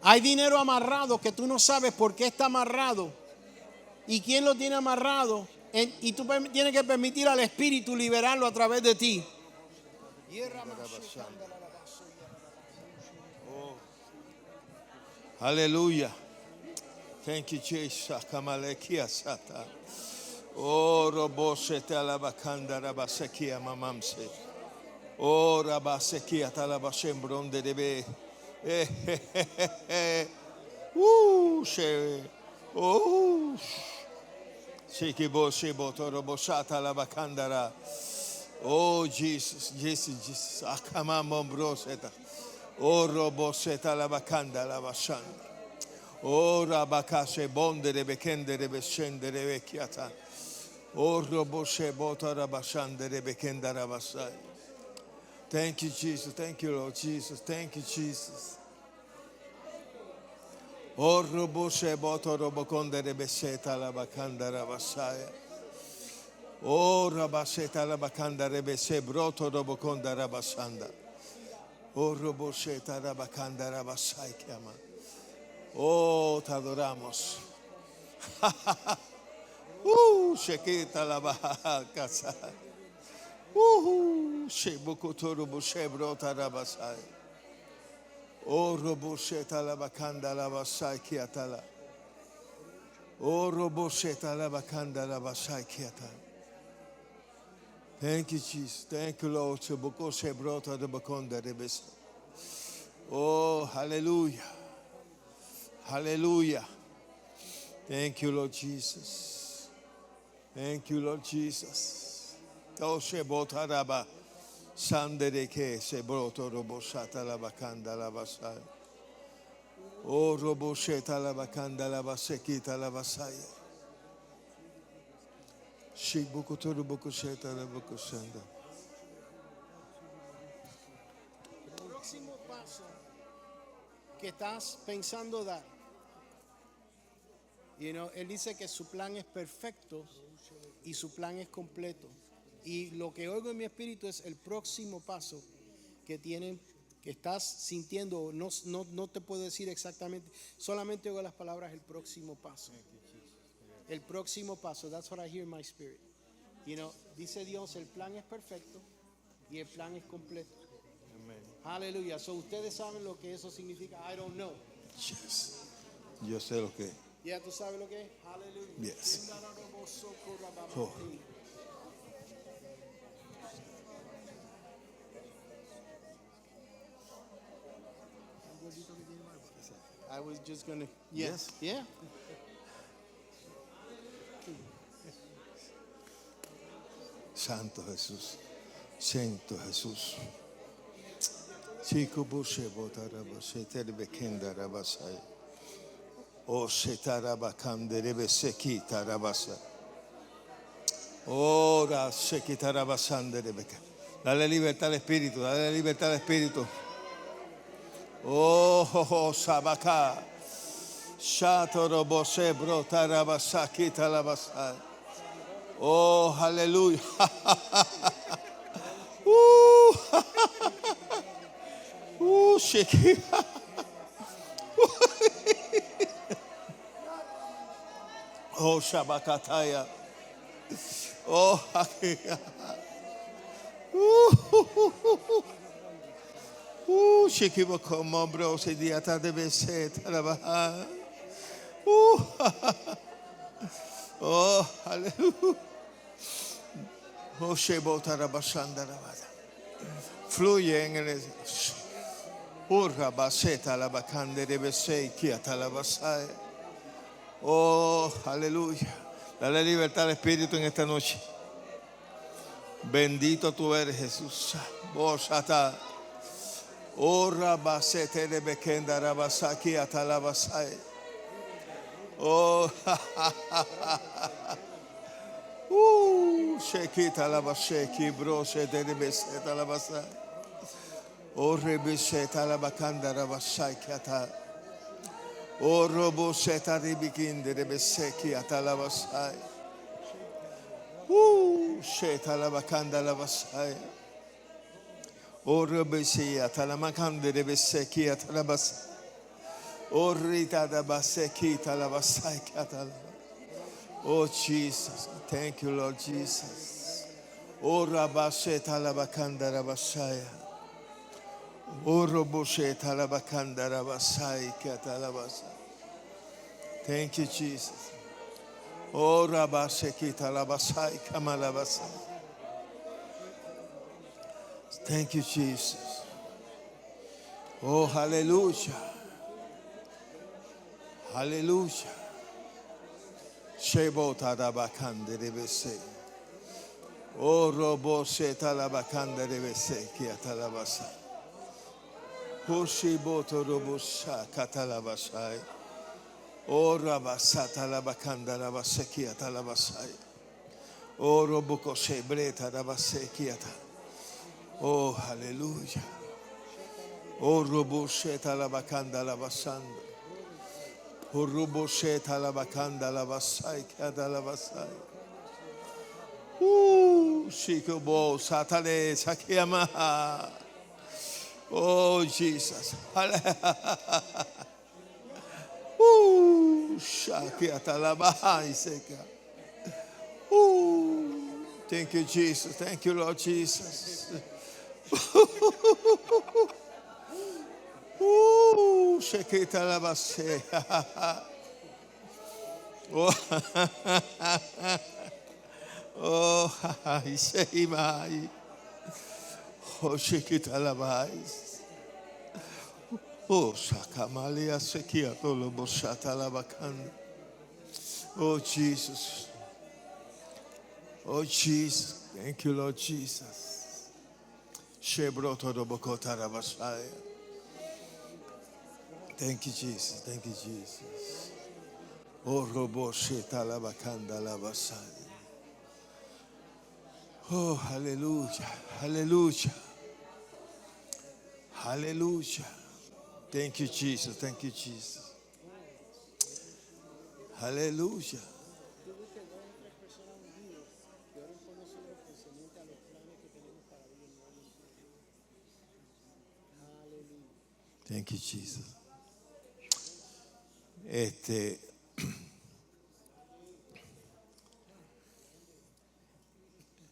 Hay dinero amarrado que tú no sabes por qué está amarrado y quién lo tiene amarrado, y tú tienes que permitir al Espíritu liberarlo a través de ti. Oh. Aleluya. Thank you, Jesus. Kamalekia sata. Oh, robose talabakanda rabasekia mamamse. Oh, rabasekia talabashembronde debe. She. Oh. Shikiboshe botorobosata labakandara. Oh, Jesus, Jesus, Jesus. Akamamombroseta. Oh, roboseta labakanda labashanda. Oh, rabakase bonde de bekende de beshende de bekiata. Oh, roboshe bota rabashande de bekenda rabasai. Thank you, Jesus. Thank you, Lord Jesus. Thank you, Jesus. Oh, roboshe bota robokonde de beseta labakanda rabasaya. Oh, rabaseta labakanda rebese broto robokonda rabasanda. Oh, robosheta rabakanda rabasai kiama. Oh, te adoramos. Shekita la baja casa. Shebukuturu bushebro tarabasai. Oh, robusheta la bakanda la basai kiatala. Oh, robusheta la bakanda la basai kiatala. Thank you, Jesus. Thank you, Lord. Shebukosebro tarabakonda rebesa. Oh, hallelujah. Hallelujah. Thank you, Lord Jesus. Thank you, Lord Jesus. Toshe botaraba sandere ke se broto robosata la bakanda la basai. Oh, robosheta la bakanda la basekita la basaya. Shibukuturu bukusheta la bukusanda. Próximo paso que estás pensando dar. Él dice que su plan es perfecto y su plan es completo. Y lo que oigo en mi espíritu es el próximo paso que estás sintiendo. No te puedo decir exactamente, solamente oigo las palabras el próximo paso. El próximo paso, that's what I hear in my spirit. Dice Dios, el plan es perfecto y el plan es completo. Aleluya. So ustedes saben lo que eso significa. I don't know. Yes. Yo sé lo que. Ya tú sabes lo que es. Aleluya. Yes. Oh. I was just gonna. Yes. Yeah. Santo Jesús. Santo Jesús. Chico bushe botaraba sheterbe kenda rabasai. O shetaraba kanderebe sekita rabasa. Ora sekita rabasandere. Dale libertad al Espíritu, dale libertad al Espíritu. Oh, sabaka. Shatoro bose brota rabasakita rabasai. Oh, aleluya. shiki. Oh, Shabakataya. Oh, Hakia. Shiki, come on, bro. Se diata debe ser. Oh, hallelujah. Oh, Shebota Rabashanda Rabada. Fluye en el. Urra baseta la bacande debe ser. Kiata la basaya. Oh, aleluya. Dale libertad al Espíritu en esta noche. Bendito tú eres, Jesús. Bosata. Oh, rabasete de bekenda rabasaki atalabasai. Oh, shekita labasheki brose de beseta labasai. Oh, rebeseta labakanda rabasai kata. Oh, roboseta de bikinde de beseki atalabasai. Sheta labakanda labasai. Oh, rebesia talamakande de beseki atalabasai. Oh, Rita da Baseki Talabasai Katala. Oh, Jesus. Thank you, Lord Jesus. Oh, Rabashe Talabakanda Rabashaya. Oh, Roboshe Talabakanda Rabasai Katalabasa. Thank you, Jesus. Oh, Rabasheki Talabasai Kamalabasa. Thank you, Jesus. Oh, hallelujah. Hallelujah. Shebota da bakande rebese. O robo sheta la bakande rebese ki atalabasa. O sheboto robo sha katalabasai. O rabasata la bakanda rabase ki atalabasai. O robo koshe breta rabase ki ata. Oh, hallelujah. O robo sheta la bakanda la basanda. Urubosheta la bakanda la basai kada la basai. Shikobo satale sakiyama. Oh, Jesus. Shakiata la bahai seka. Thank you, Jesus. Thank you, Lord Jesus. Shekita la basai. Oh, Shemai. Oh, Shekita la bahai. Oh, Shakamalia Sekia Tolobo Shatalabakan. Oh, Jesus. Oh, Jesus. Thank you, Lord Jesus. Shebroto Dobokota Rabashaya. Thank you, Jesus. Thank you, Jesus. Oh, Robo Shetalabakanda Labasai. Oh, hallelujah. Hallelujah. Hallelujah. Thank you, Jesus. Thank you, Jesus. Hallelujah. Thank you, Jesus.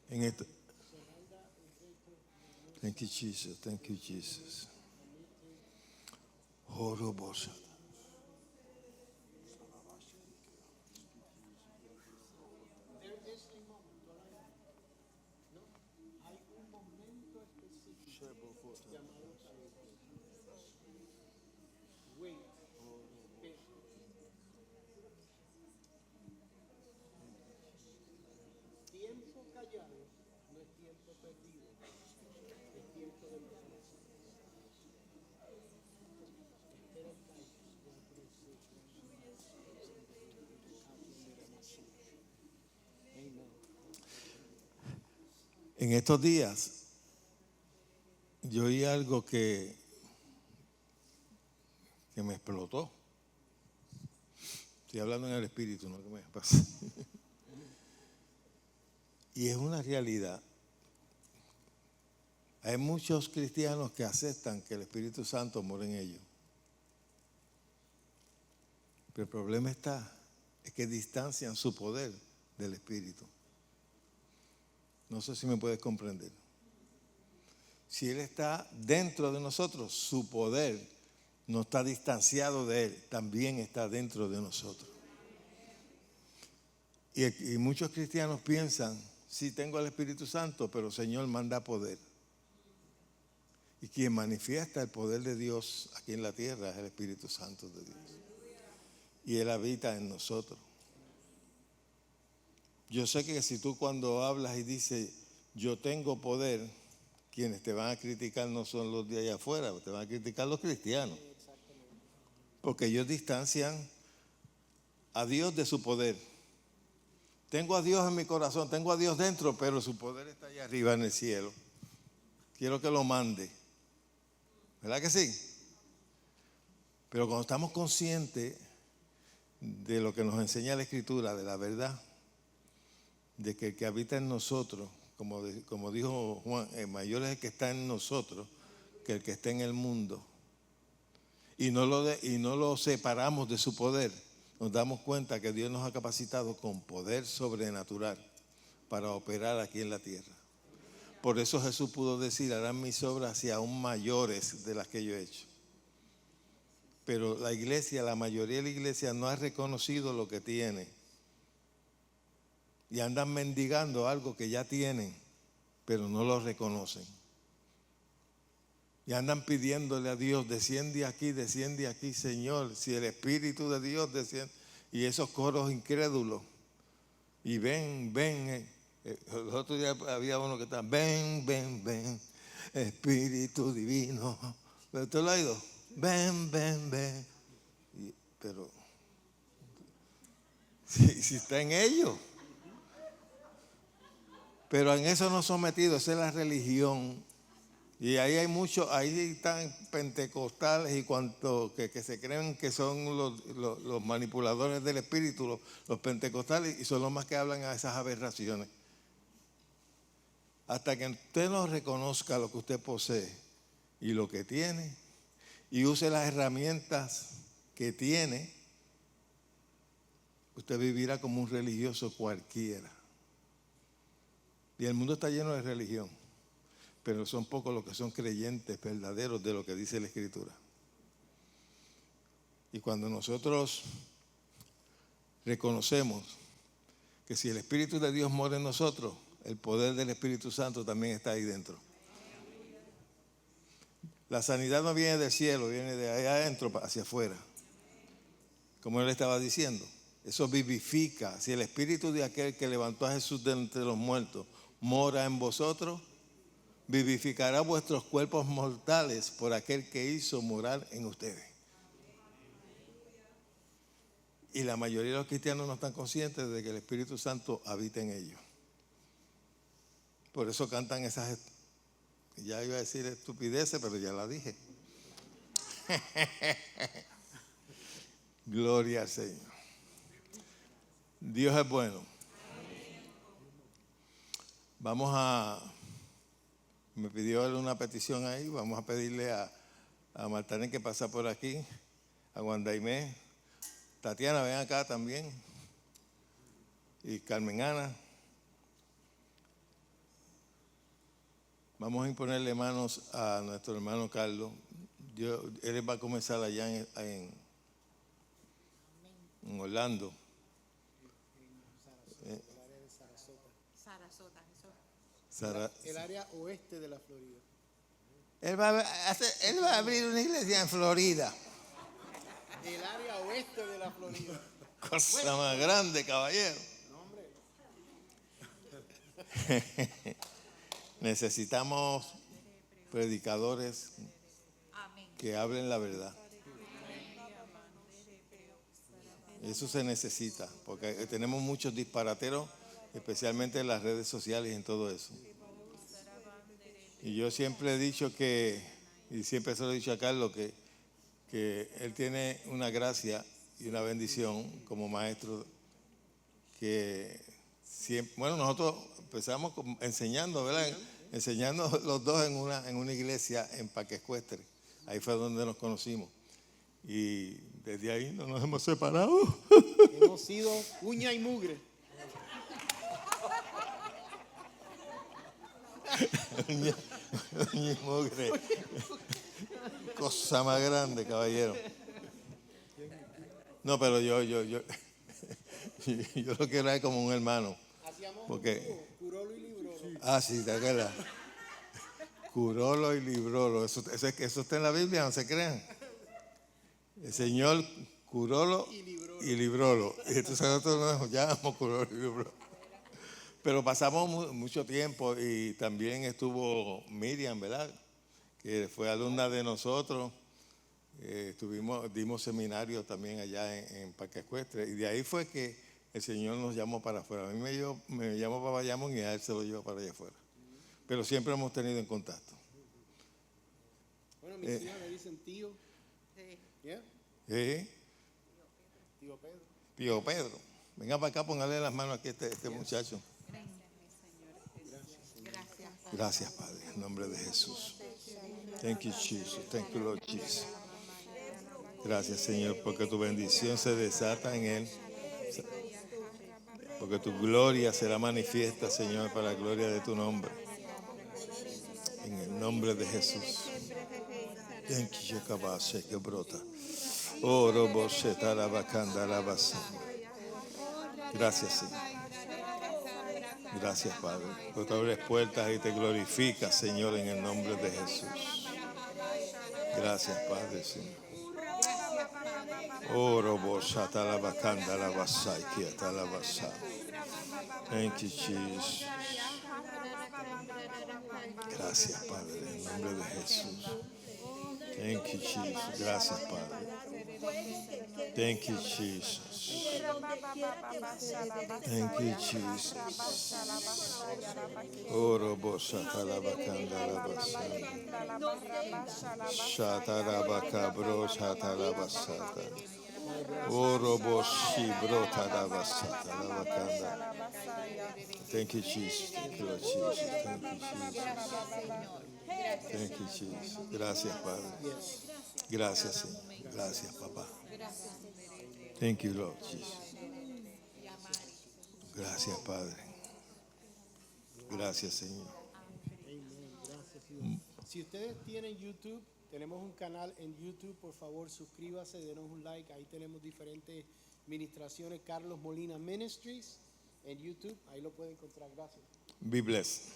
En esto. Thank you, Jesus. Thank you, Jesus. Horobosha. Tiempo callado no es tiempo perdido, es tiempo de permanecer. Espera el callo, En estos días yo oí algo que me explotó. Estoy hablando en el espíritu, no que me pasa. Y es una realidad Hay muchos cristianos que aceptan que el Espíritu Santo mora en ellos. Pero el problema es que distancian su poder del Espíritu. No sé si me puedes comprender. Si Él está dentro de nosotros, su poder no está distanciado de Él, también está dentro de nosotros. Y muchos cristianos piensan, sí tengo el Espíritu Santo, pero el Señor manda poder. Y quien manifiesta el poder de Dios aquí en la tierra es el Espíritu Santo de Dios. Y Él habita en nosotros. Yo sé que si tú cuando hablas y dices, yo tengo poder, quienes te van a criticar no son los de allá afuera, te van a criticar los cristianos. Porque ellos distancian a Dios de su poder. Tengo a Dios en mi corazón, tengo a Dios dentro, pero su poder está allá arriba en el cielo. Quiero que lo mande. ¿Verdad que sí? Pero cuando estamos conscientes de lo que nos enseña la Escritura, de la verdad, de que el que habita en nosotros, como dijo Juan, el mayor es el que está en nosotros que el que está en el mundo. Y no lo separamos de su poder. Nos damos cuenta que Dios nos ha capacitado con poder sobrenatural para operar aquí en la tierra. Por eso Jesús pudo decir, harán mis obras y aún mayores de las que yo he hecho. Pero la iglesia, la mayoría de la iglesia no ha reconocido lo que tiene. Y andan mendigando algo que ya tienen, pero no lo reconocen. Y andan pidiéndole a Dios, desciende aquí, Señor. Si el Espíritu de Dios desciende. Y esos coros incrédulos. Y ven. Los otros días había uno que estaba, ven, Espíritu Divino. ¿Usted lo ha oído? Ven. Pero, si está en ellos. Pero en eso no sometidos, esa es la religión. Y ahí hay muchos, ahí están pentecostales y cuanto que se creen que son los manipuladores del espíritu, los pentecostales, y son los más que hablan a esas aberraciones. Hasta que usted no reconozca lo que usted posee y lo que tiene, y use las herramientas que tiene, usted vivirá como un religioso cualquiera. Y el mundo está lleno de religión, pero son pocos los que son creyentes verdaderos de lo que dice la Escritura. Y cuando nosotros reconocemos que si el Espíritu de Dios mora en nosotros, el poder del Espíritu Santo también está ahí dentro. La sanidad no viene del cielo, viene de allá adentro hacia afuera. Como él estaba diciendo, eso vivifica. Si el Espíritu de aquel que levantó a Jesús de entre los muertos mora en vosotros, vivificará vuestros cuerpos mortales por aquel que hizo morar en ustedes. Y la mayoría de los cristianos no están conscientes de que el Espíritu Santo habita en ellos. Por eso cantan esas, ya iba a decir estupideces, pero ya la dije. Gloria al Señor. Dios es bueno. Me pidió él una petición ahí, vamos a pedirle a Martínez que pasa por aquí, a Guandaimé, Tatiana, ven acá también, y Carmen Ana. Vamos a imponerle manos a nuestro hermano Carlos. Él va a comenzar allá en Orlando. El área oeste de la Florida. Él va a abrir una iglesia en Florida. El área oeste de la Florida. Cosa más grande, caballero. Necesitamos predicadores que hablen la verdad. Eso se necesita, porque tenemos muchos disparateros, especialmente en las redes sociales y en todo eso. Y yo siempre he dicho y siempre se lo he dicho a Carlos, que él tiene una gracia y una bendición como maestro, que siempre, bueno, nosotros empezamos enseñando, ¿verdad? enseñando los dos en una iglesia en Parque Ecuestre. Ahí fue donde nos conocimos. Y desde ahí no nos hemos separado. Hemos sido uña y mugre. Uña y mugre. Cosa más grande, caballero. No, pero yo lo quiero ver como un hermano. Porque Curolo y Librolo. Sí, ¿te acuerdas? Curolo y Librolo. Eso está en la Biblia, no se crean. El Señor Curolo y Librolo. Y entonces nosotros nos llamamos Curolo y Librolo. Pero pasamos mucho tiempo y también estuvo Miriam, ¿verdad? Que fue alumna de nosotros. Dimos seminario también allá en Parque Ecuestre. Y de ahí fue que el Señor nos llamó para afuera. A mí me llamó para Bayamón y a él se lo llevó para allá afuera. Pero siempre hemos tenido en contacto. Bueno, mis hijas me dicen tío. Sí. ¿Yeah? ¿Sí? Tío Pedro. Tío Pedro. Venga para acá, póngale las manos aquí a este muchacho. Gracias, Padre, en nombre de Jesús. Thank you, Jesus. Thank you, Lord Jesus. Gracias, Señor, porque tu bendición se desata en él. Porque tu gloria será manifiesta, Señor, para la gloria de tu nombre. En el nombre de Jesús. Thank you, Jacabase, que brota. Oh, Roboseta, la bacanda, la basa. Gracias, Señor. Gracias, Padre. Porque tú abres puertas y te glorificas, Señor, en el nombre de Jesús. Gracias, Padre, Señor. Oh, Robosata, la bacanda, la basa, y quieta la basa. Thank you, Jesus. Gracias, Padre, en el nombre de Jesús. Thank you, Jesus. Gracias, Padre. Thank you, Jesus. Thank you, Jesus. Oh, Robosata, la bacanda, la basa. Shata, la bacabro, shata, la basata. Oh, Roboshi, brota, la basata, la bacanda. Thank you, Jesus. Thank you, Lord Jesus. Thank you, Jesus. Thank you, Jesus. Gracias, Padre. Gracias, Señor. Gracias, papá. Thank you, Lord Jesus. Gracias, Padre. Gracias, Señor. Si ustedes tienen YouTube, tenemos un canal en YouTube. Por favor, suscríbase, denos un like. Ahí tenemos diferentes ministraciones. Carlos Molina Ministries en YouTube. Ahí lo pueden encontrar. Gracias. Be blessed.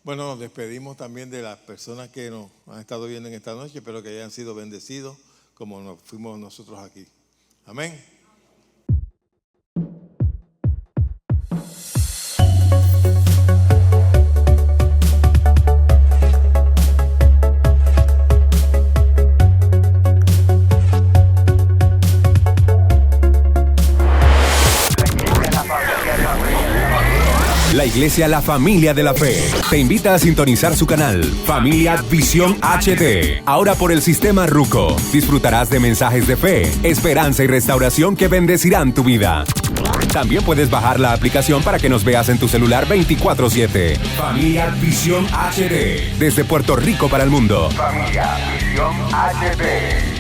Bueno, nos despedimos también de las personas que nos han estado viendo en esta noche. Espero que hayan sido bendecidos como nos fuimos nosotros aquí. Amén. La Iglesia La Familia de la Fe te invita a sintonizar su canal Familia Visión HD. Ahora por el sistema Ruco disfrutarás de mensajes de fe, esperanza y restauración que bendecirán tu vida. También puedes bajar la aplicación para que nos veas en tu celular 24/7. Familia Visión HD. Desde Puerto Rico para el mundo. Familia Visión HD.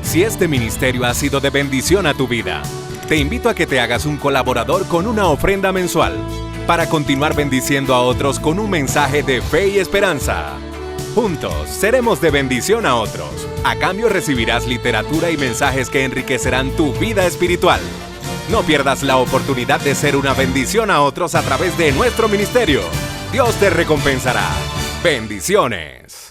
Si este ministerio ha sido de bendición a tu vida, te invito a que te hagas un colaborador con una ofrenda mensual para continuar bendiciendo a otros con un mensaje de fe y esperanza. Juntos seremos de bendición a otros. A cambio recibirás literatura y mensajes que enriquecerán tu vida espiritual. No pierdas la oportunidad de ser una bendición a otros a través de nuestro ministerio. Dios te recompensará. Bendiciones.